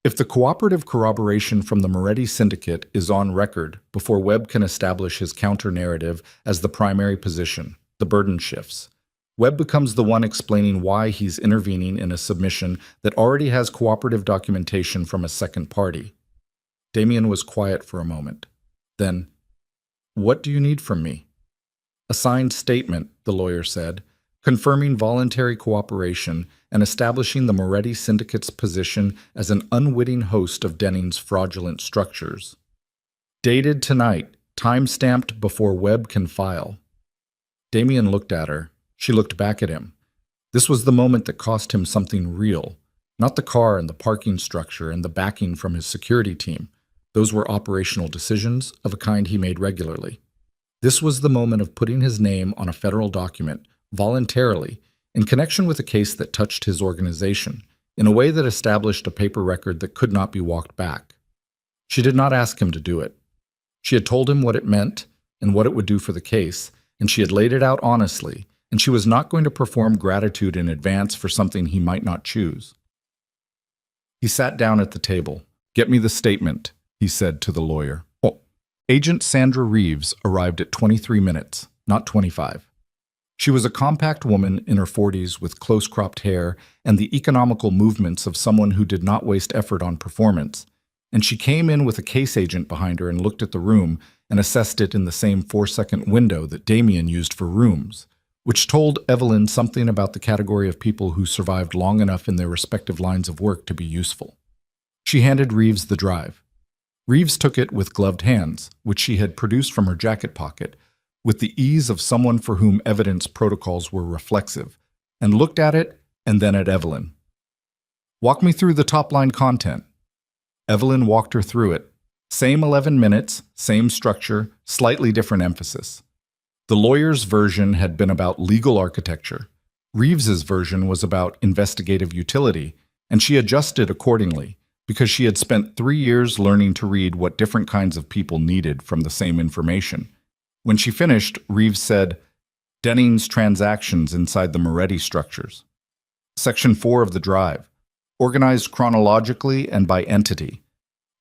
if the cooperative corroboration from the Moretti syndicate is on record before Webb can establish his counter-narrative as the primary position, the burden shifts. Webb becomes the one explaining why he's intervening in a submission that already has cooperative documentation from a second party. Damien was quiet for a moment. Then, "What do you need from me?" "A signed statement," the lawyer said, confirming voluntary cooperation and establishing the Moretti syndicate's position as an unwitting host of Denning's fraudulent structures. Dated tonight, time-stamped before Webb can file. Damien looked at her. She looked back at him. This was the moment that cost him something real, not the car and the parking structure and the backing from his security team. Those were operational decisions of a kind he made regularly. This was the moment of putting his name on a federal document, voluntarily, in connection with a case that touched his organization, in a way that established a paper record that could not be walked back. She did not ask him to do it. She had told him what it meant and what it would do for the case, and she had laid it out honestly, and she was not going to perform gratitude in advance for something he might not choose. He sat down at the table. "Get me the statement," he said to the lawyer. "Oh." Agent Sandra Reeves arrived at 23 minutes, not 25. She was a compact woman in her 40s with close-cropped hair and the economical movements of someone who did not waste effort on performance, and she came in with a case agent behind her and looked at the room and assessed it in the same 4-second window that Damien used for rooms, which told Evelyn something about the category of people who survived long enough in their respective lines of work to be useful. She handed Reeves the drive. Reeves took it with gloved hands, which she had produced from her jacket pocket, with the ease of someone for whom evidence protocols were reflexive, and looked at it and then at Evelyn. "Walk me through the top-line content." Evelyn walked her through it. Same 11 minutes, same structure, slightly different emphasis. The lawyer's version had been about legal architecture. Reeves's version was about investigative utility, and she adjusted accordingly, because she had spent 3 years learning to read what different kinds of people needed from the same information. When she finished, Reeves said, "Denning's transactions inside the Moretti structures. Section 4 of the drive, organized chronologically and by entity.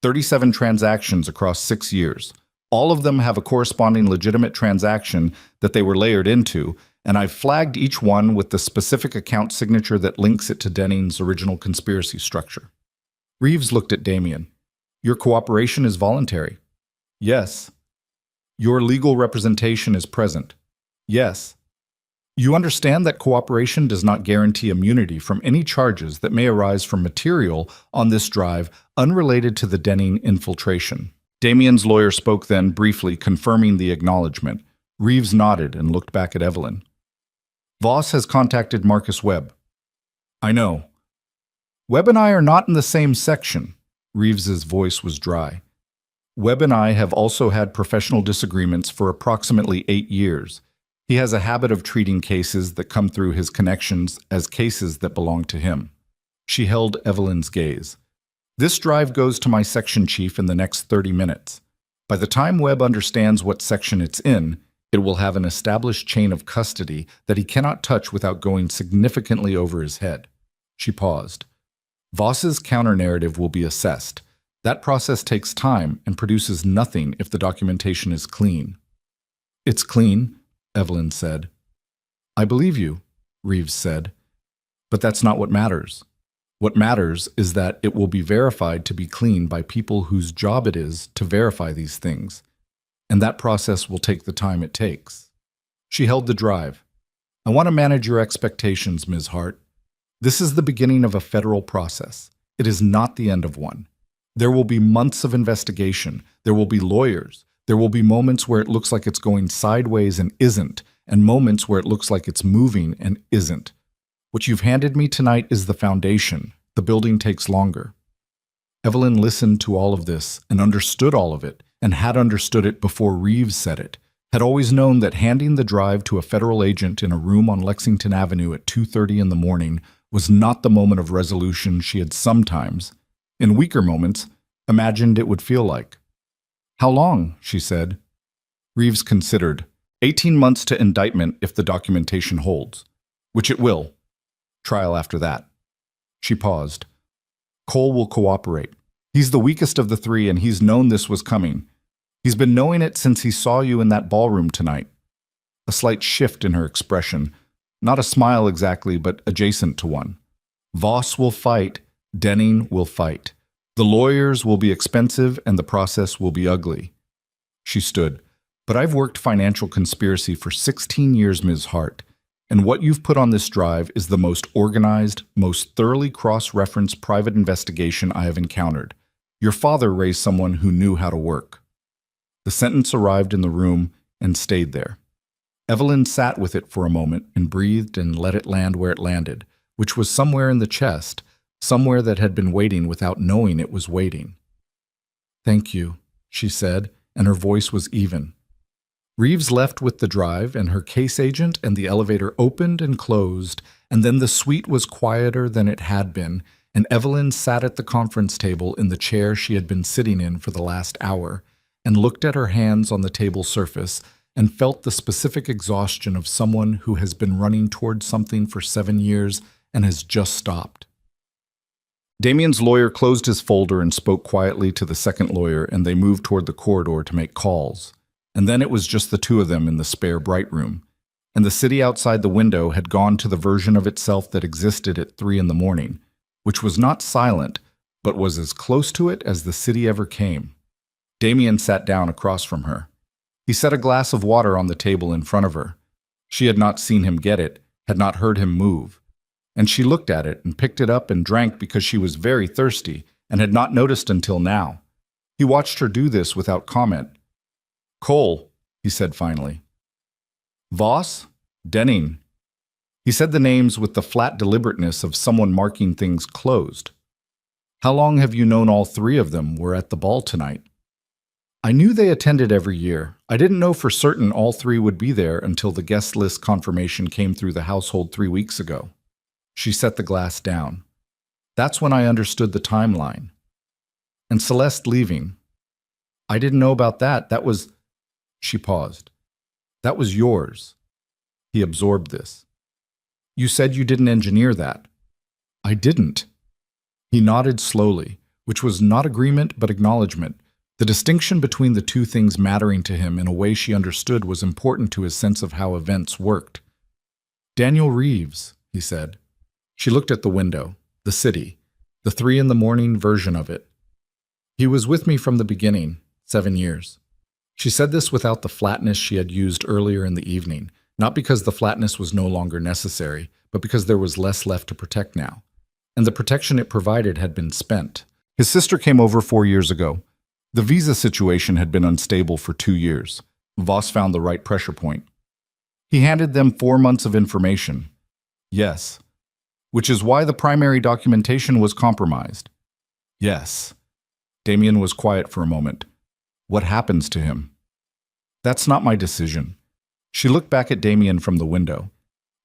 37 transactions across 6 years. All of them have a corresponding legitimate transaction that they were layered into, and I've flagged each one with the specific account signature that links it to Denning's original conspiracy structure." Reeves looked at Damien. "Your cooperation is voluntary." "Yes." "Your legal representation is present." "Yes." "You understand that cooperation does not guarantee immunity from any charges that may arise from material on this drive unrelated to the Denning infiltration." Damien's lawyer spoke then, briefly confirming the acknowledgement. Reeves nodded and looked back at Evelyn. "Voss has contacted Marcus Webb." "I know." "Webb and I are not in the same section." Reeves's voice was dry. "Webb and I have also had professional disagreements for approximately 8 years. He has a habit of treating cases that come through his connections as cases that belong to him." She held Evelyn's gaze. "This drive goes to my section chief in the next 30 minutes. By the time Webb understands what section it's in, it will have an established chain of custody that he cannot touch without going significantly over his head." She paused. "Voss's counter-narrative will be assessed. That process takes time and produces nothing if the documentation is clean." "It's clean," Evelyn said. "I believe you," Reeves said. "But that's not what matters. What matters is that it will be verified to be clean by people whose job it is to verify these things, and that process will take the time it takes." She held the drive. "I want to manage your expectations, Ms. Hart. This is the beginning of a federal process. It is not the end of one. There will be months of investigation. There will be lawyers. There will be moments where it looks like it's going sideways and isn't, and moments where it looks like it's moving and isn't. What you've handed me tonight is the foundation. The building takes longer." Evelyn listened to all of this and understood all of it, and had understood it before Reeves said it, had always known that handing the drive to a federal agent in a room on Lexington Avenue at 2:30 in the morning was not the moment of resolution she had sometimes, in weaker moments, imagined it would feel like. "How long?" she said. Reeves considered. 18 months to indictment if the documentation holds. Which it will. Trial after that. She paused. Cole will cooperate. He's the weakest of the three, and he's known this was coming. He's been knowing it since he saw you in that ballroom tonight. A slight shift in her expression. Not a smile exactly, but adjacent to one. Voss will fight. Denning will fight. The lawyers will be expensive, and the process will be ugly. She stood. But I've worked financial conspiracy for 16 years, Ms. Hart, and what you've put on this drive is the most organized, most thoroughly cross-referenced private investigation I have encountered. Your father raised someone who knew how to work. The sentence arrived in the room and stayed there. Evelyn sat with it for a moment and breathed and let it land where it landed, which was somewhere in the chest, somewhere that had been waiting without knowing it was waiting. "Thank you," she said, and her voice was even. Reeves left with the drive and her case agent, and the elevator opened and closed, and then the suite was quieter than it had been, and Evelyn sat at the conference table in the chair she had been sitting in for the last hour, and looked at her hands on the table surface, and felt the specific exhaustion of someone who has been running towards something for 7 years and has just stopped. Damien's lawyer closed his folder and spoke quietly to the second lawyer, and they moved toward the corridor to make calls. And then it was just the two of them in the spare bright room. And the city outside the window had gone to the version of itself that existed at 3 in the morning, which was not silent, but was as close to it as the city ever came. Damien sat down across from her. He set a glass of water on the table in front of her. She had not seen him get it, had not heard him move. And she looked at it and picked it up and drank because she was very thirsty and had not noticed until now. He watched her do this without comment. "Cole," he said finally. "Voss? Denning." He said the names with the flat deliberateness of someone marking things closed. "How long have you known all three of them were at the ball tonight?" "I knew they attended every year. I didn't know for certain all three would be there until the guest list confirmation came through the household 3 weeks ago." She set the glass down. "That's when I understood the timeline. And Celeste leaving. I didn't know about that. That was..." She paused. "That was yours." He absorbed this. "You said you didn't engineer that." "I didn't." He nodded slowly, which was not agreement but acknowledgement. The distinction between the two things mattering to him in a way she understood was important to his sense of how events worked. "Daniel Reeves," he said. She looked at the window, the city, the 3 in the morning version of it. "He was with me from the beginning, 7 years. She said this without the flatness she had used earlier in the evening, not because the flatness was no longer necessary, but because there was less left to protect now. And the protection it provided had been spent. His sister came over 4 years ago. The visa situation had been unstable for 2 years. Voss found the right pressure point. He handed them 4 months of information. Yes. Which is why the primary documentation was compromised. Yes. Damien was quiet for a moment. What happens to him? That's not my decision. She looked back at Damien from the window.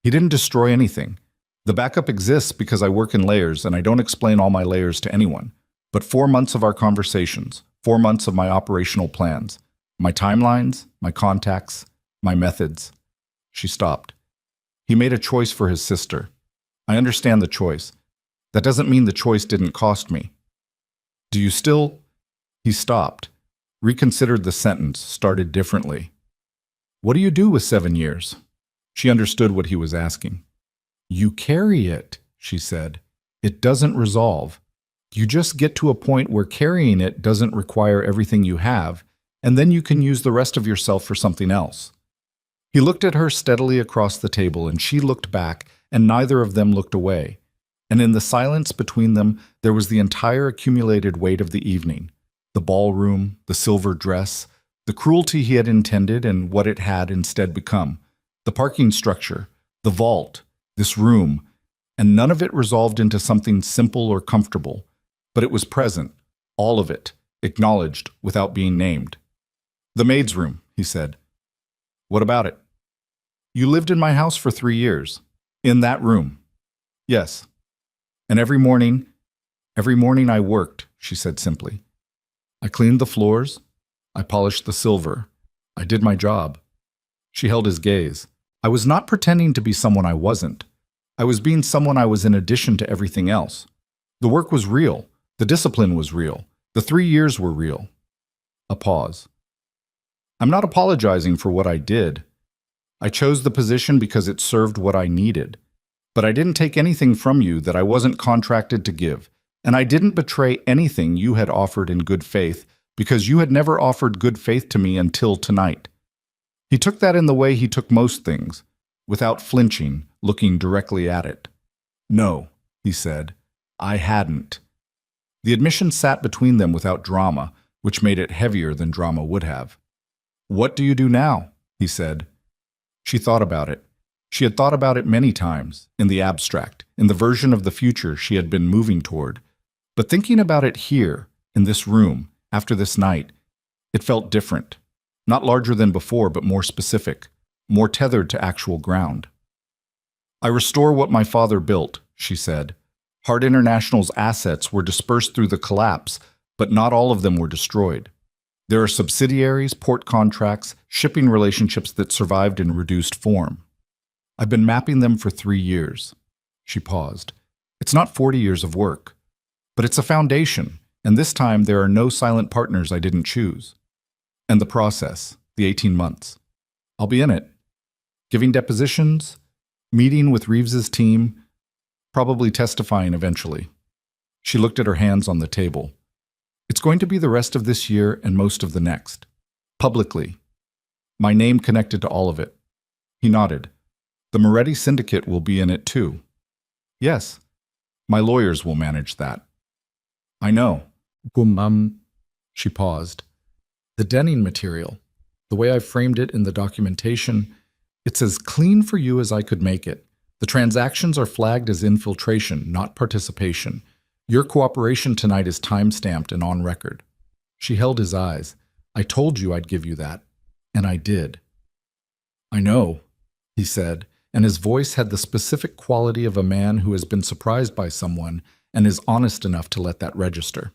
He didn't destroy anything. The backup exists because I work in layers and I don't explain all my layers to anyone. But 4 months of our conversations, 4 months of my operational plans, my timelines, my contacts, my methods. She stopped. He made a choice for his sister. I understand the choice. That doesn't mean the choice didn't cost me. Do you still... He stopped, reconsidered the sentence, started differently. What do you do with 7 years? She understood what he was asking. You carry it, she said. It doesn't resolve. You just get to a point where carrying it doesn't require everything you have, and then you can use the rest of yourself for something else. He looked at her steadily across the table, and she looked back, and neither of them looked away. And in the silence between them, there was the entire accumulated weight of the evening. The ballroom, the silver dress, the cruelty he had intended and what it had instead become, the parking structure, the vault, this room, and none of it resolved into something simple or comfortable, but it was present, all of it, acknowledged without being named. The maid's room, he said. What about it? You lived in my house for 3 years. In that room. Yes. And every morning I worked, she said simply. I cleaned the floors. I polished the silver. I did my job. She held his gaze. I was not pretending to be someone I wasn't. I was being someone I was in addition to everything else. The work was real. The discipline was real. The 3 years were real. A pause. I'm not apologizing for what I did. I chose the position because it served what I needed. But I didn't take anything from you that I wasn't contracted to give, and I didn't betray anything you had offered in good faith because you had never offered good faith to me until tonight. He took that in the way he took most things, without flinching, looking directly at it. No, he said, I hadn't. The admission sat between them without drama, which made it heavier than drama would have. What do you do now? He said. She thought about it. She had thought about it many times, in the abstract, in the version of the future she had been moving toward. But thinking about it here, in this room, after this night, it felt different. Not larger than before, but more specific, more tethered to actual ground. I restore what my father built, she said. Hart International's assets were dispersed through the collapse, but not all of them were destroyed. There are subsidiaries, port contracts, shipping relationships that survived in reduced form. I've been mapping them for 3 years. She paused. It's not 40 years of work, but it's a foundation, and this time there are no silent partners I didn't choose. And the process, the 18 months. I'll be in it. Giving depositions, meeting with Reeves's team, probably testifying eventually. She looked at her hands on the table. It's going to be the rest of this year and most of the next. Publicly. My name connected to all of it. He nodded. The Moretti Syndicate will be in it too. Yes. My lawyers will manage that. I know. She paused. The Denning material, the way I've framed it in the documentation, it's as clean for you as I could make it. The transactions are flagged as infiltration, not participation. Your cooperation tonight is time-stamped and on record. She held his eyes. I told you I'd give you that. And I did. I know, he said, and his voice had the specific quality of a man who has been surprised by someone and is honest enough to let that register.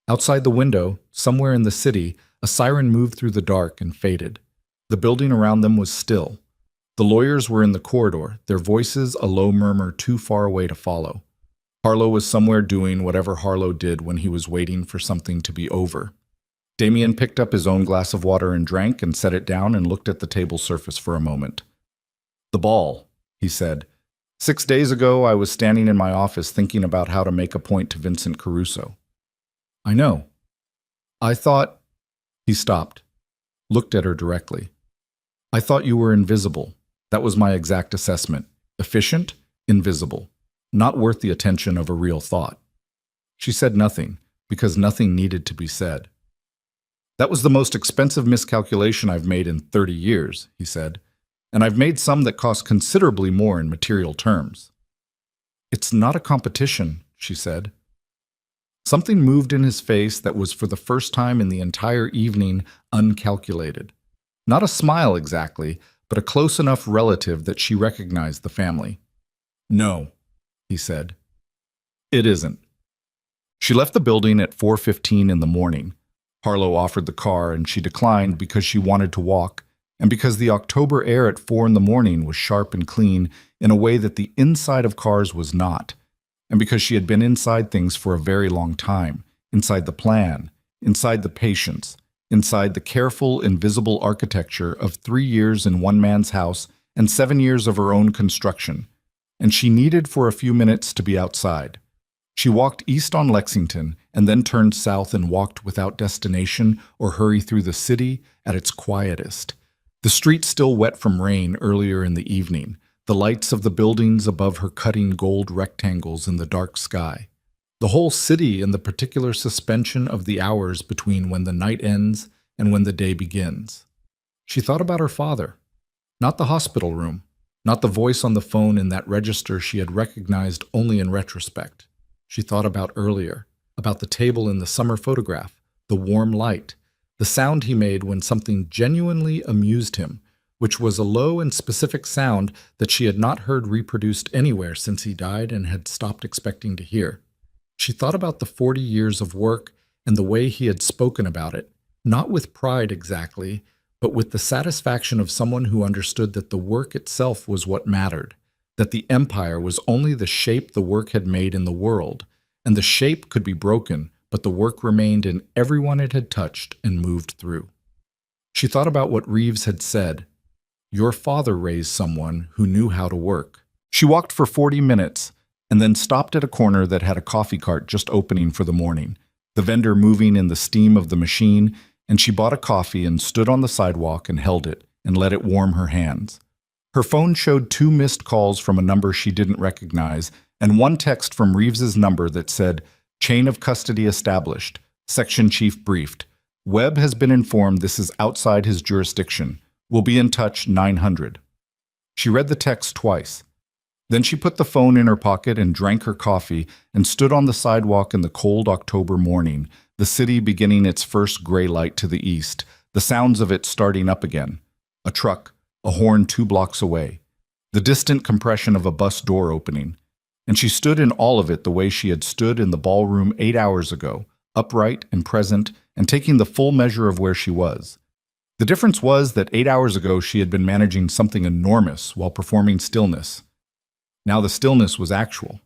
Outside the window, somewhere in the city, a siren moved through the dark and faded. The building around them was still. The lawyers were in the corridor, their voices a low murmur too far away to follow. Harlow was somewhere doing whatever Harlow did when he was waiting for something to be over. Damien picked up his own glass of water and drank and set it down and looked at the table surface for a moment. The ball, he said. 6 days ago, I was standing in my office thinking about how to make a point to Vincent Caruso. I know. I thought... He stopped, looked at her directly. I thought you were invisible. That was my exact assessment. Efficient, invisible. Not worth the attention of a real thought. She said nothing, because nothing needed to be said. That was the most expensive miscalculation I've made in 30 years, he said, and I've made some that cost considerably more in material terms. It's not a competition, she said. Something moved in his face that was for the first time in the entire evening uncalculated. Not a smile exactly, but a close enough relative that she recognized the family. No, he said. It isn't. She left the building at 4:15 in the morning. Harlow offered the car and she declined because she wanted to walk and because the October air at 4 in the morning was sharp and clean in a way that the inside of cars was not, and because she had been inside things for a very long time, inside the plan, inside the patience, inside the careful, invisible architecture of 3 years in one man's house and 7 years of her own construction, and she needed for a few minutes to be outside. She walked east on Lexington and then turned south and walked without destination or hurry through the city at its quietest. The street still wet from rain earlier in the evening, the lights of the buildings above her cutting gold rectangles in the dark sky. The whole city in the particular suspension of the hours between when the night ends and when the day begins. She thought about her father, not the hospital room, not the voice on the phone in that register she had recognized only in retrospect. She thought about earlier, about the table in the summer photograph, the warm light, the sound he made when something genuinely amused him, which was a low and specific sound that she had not heard reproduced anywhere since he died and had stopped expecting to hear. She thought about the 40 years of work and the way he had spoken about it, not with pride exactly, but with the satisfaction of someone who understood that the work itself was what mattered, that the empire was only the shape the work had made in the world, and the shape could be broken, but the work remained in everyone it had touched and moved through. She thought about what Reeves had said. Your father raised someone who knew how to work. She walked for 40 minutes and then stopped at a corner that had a coffee cart just opening for the morning, the vendor moving in the steam of the machine, and she bought a coffee and stood on the sidewalk and held it and let it warm her hands. Her phone showed 2 missed calls from a number she didn't recognize and 1 text from Reeves's number that said, Chain of custody established. Section chief briefed. Webb has been informed this is outside his jurisdiction. We'll be in touch 900. She read the text twice. Then she put the phone in her pocket and drank her coffee and stood on the sidewalk in the cold October morning, the city beginning its first gray light to the east, the sounds of it starting up again. A truck, a horn 2 blocks away, the distant compression of a bus door opening. And she stood in all of it the way she had stood in the ballroom 8 hours ago, upright and present and taking the full measure of where she was. The difference was that 8 hours ago she had been managing something enormous while performing stillness. Now the stillness was actual,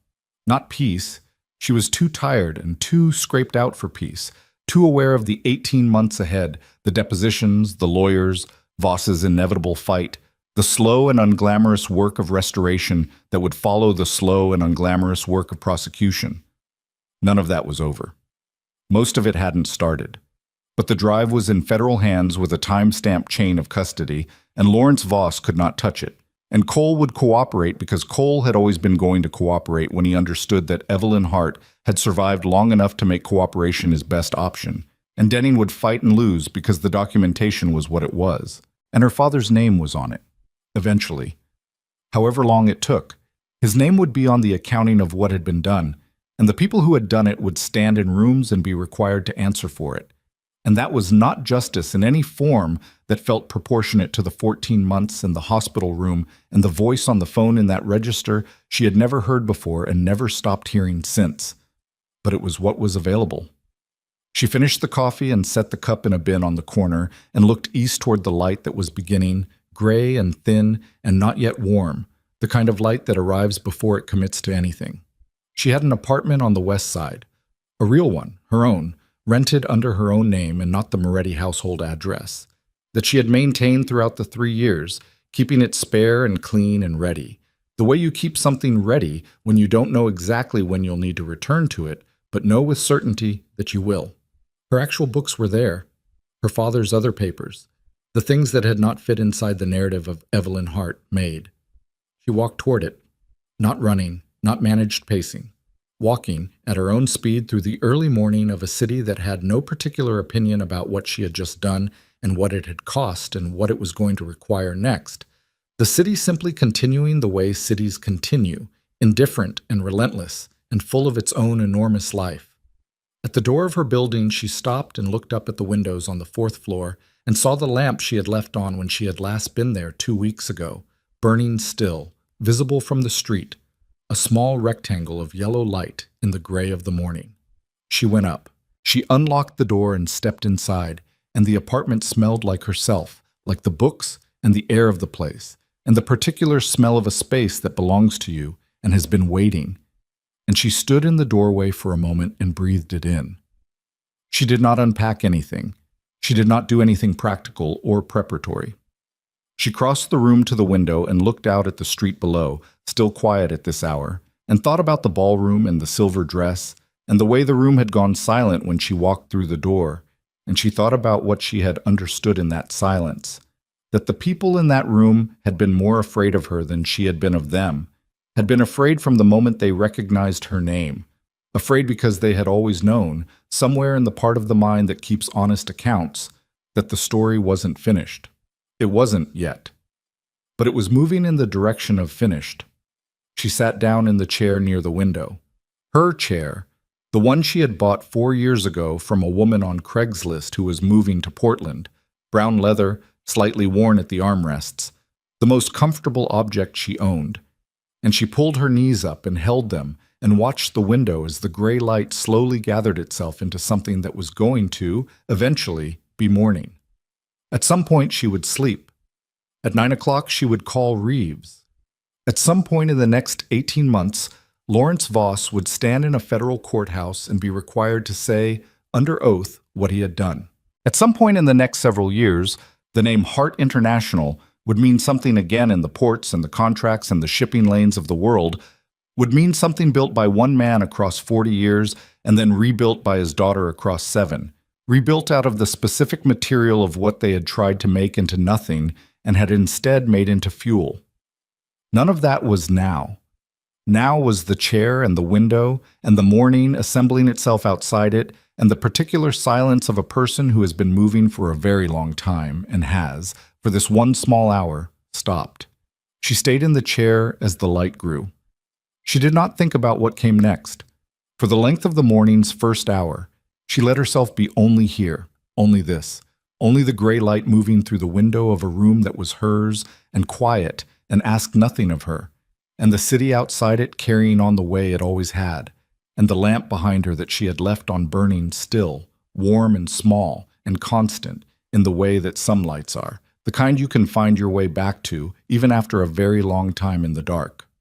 not peace. She was too tired and too scraped out for peace, too aware of the 18 months ahead, the depositions, the lawyers, Voss's inevitable fight, the slow and unglamorous work of restoration that would follow the slow and unglamorous work of prosecution. None of that was over. Most of it hadn't started. But the drive was in federal hands with a time-stamped chain of custody, and Lawrence Voss could not touch it. And Cole would cooperate because Cole had always been going to cooperate when he understood that Evelyn Hart had survived long enough to make cooperation his best option. And Denning would fight and lose because the documentation was what it was, and her father's name was on it. Eventually, however long it took, his name would be on the accounting of what had been done, and the people who had done it would stand in rooms and be required to answer for it. And that was not justice in any form that felt proportionate to the 14 months in the hospital room and the voice on the phone in that register she had never heard before and never stopped hearing since. But it was what was available. She finished the coffee and set the cup in a bin on the corner and looked east toward the light that was beginning, gray and thin and not yet warm, the kind of light that arrives before it commits to anything. She had an apartment on the west side, a real one, her own, rented under her own name and not the Moretti household address, that she had maintained throughout the 3 years, keeping it spare and clean and ready, the way you keep something ready when you don't know exactly when you'll need to return to it, but know with certainty that you will. Her actual books were there, her father's other papers, the things that had not fit inside the narrative of Evelyn Hart, Maid. She walked toward it, not running, not managed pacing, walking at her own speed through the early morning of a city that had no particular opinion about what she had just done and what it had cost and what it was going to require next. The city simply continuing the way cities continue, indifferent and relentless, and full of its own enormous life. At the door of her building, she stopped and looked up at the windows on the 4th floor and saw the lamp she had left on when she had last been there 2 weeks ago, burning still, visible from the street, a small rectangle of yellow light in the gray of the morning. She went up. She unlocked the door and stepped inside, and the apartment smelled like herself, like the books and the air of the place, and the particular smell of a space that belongs to you and has been waiting. And she stood in the doorway for a moment and breathed it in. She did not unpack anything. She did not do anything practical or preparatory. She crossed the room to the window and looked out at the street below, still quiet at this hour, and thought about the ballroom and the silver dress, and the way the room had gone silent when she walked through the door, and she thought about what she had understood in that silence, that the people in that room had been more afraid of her than she had been of them, had been afraid from the moment they recognized her name, afraid because they had always known, somewhere in the part of the mind that keeps honest accounts, that the story wasn't finished. It wasn't yet. But it was moving in the direction of finished. She sat down in the chair near the window. Her chair, the one she had bought 4 years ago from a woman on Craigslist who was moving to Portland, brown leather, slightly worn at the armrests, the most comfortable object she owned. And she pulled her knees up and held them and watched the window as the gray light slowly gathered itself into something that was going to, eventually, be morning. At some point she would sleep. At 9 o'clock she would call Reeves. At some point in the next 18 months, Lawrence Voss would stand in a federal courthouse and be required to say, under oath, what he had done. At some point in the next several years, the name Hart International would mean something again in the ports and the contracts and the shipping lanes of the world, would mean something built by one man across 40 years and then rebuilt by his daughter across 7, rebuilt out of the specific material of what they had tried to make into nothing and had instead made into fuel. None of that was now. Now was the chair and the window and the morning assembling itself outside it and the particular silence of a person who has been moving for a very long time and has, for this one small hour, stopped. She stayed in the chair as the light grew. She did not think about what came next. For the length of the morning's first hour, she let herself be only here, only this, only the gray light moving through the window of a room that was hers and quiet and asked nothing of her, and the city outside it carrying on the way it always had, and the lamp behind her that she had left on burning still, warm and small and constant in the way that some lights are, the kind you can find your way back to even after a very long time in the dark.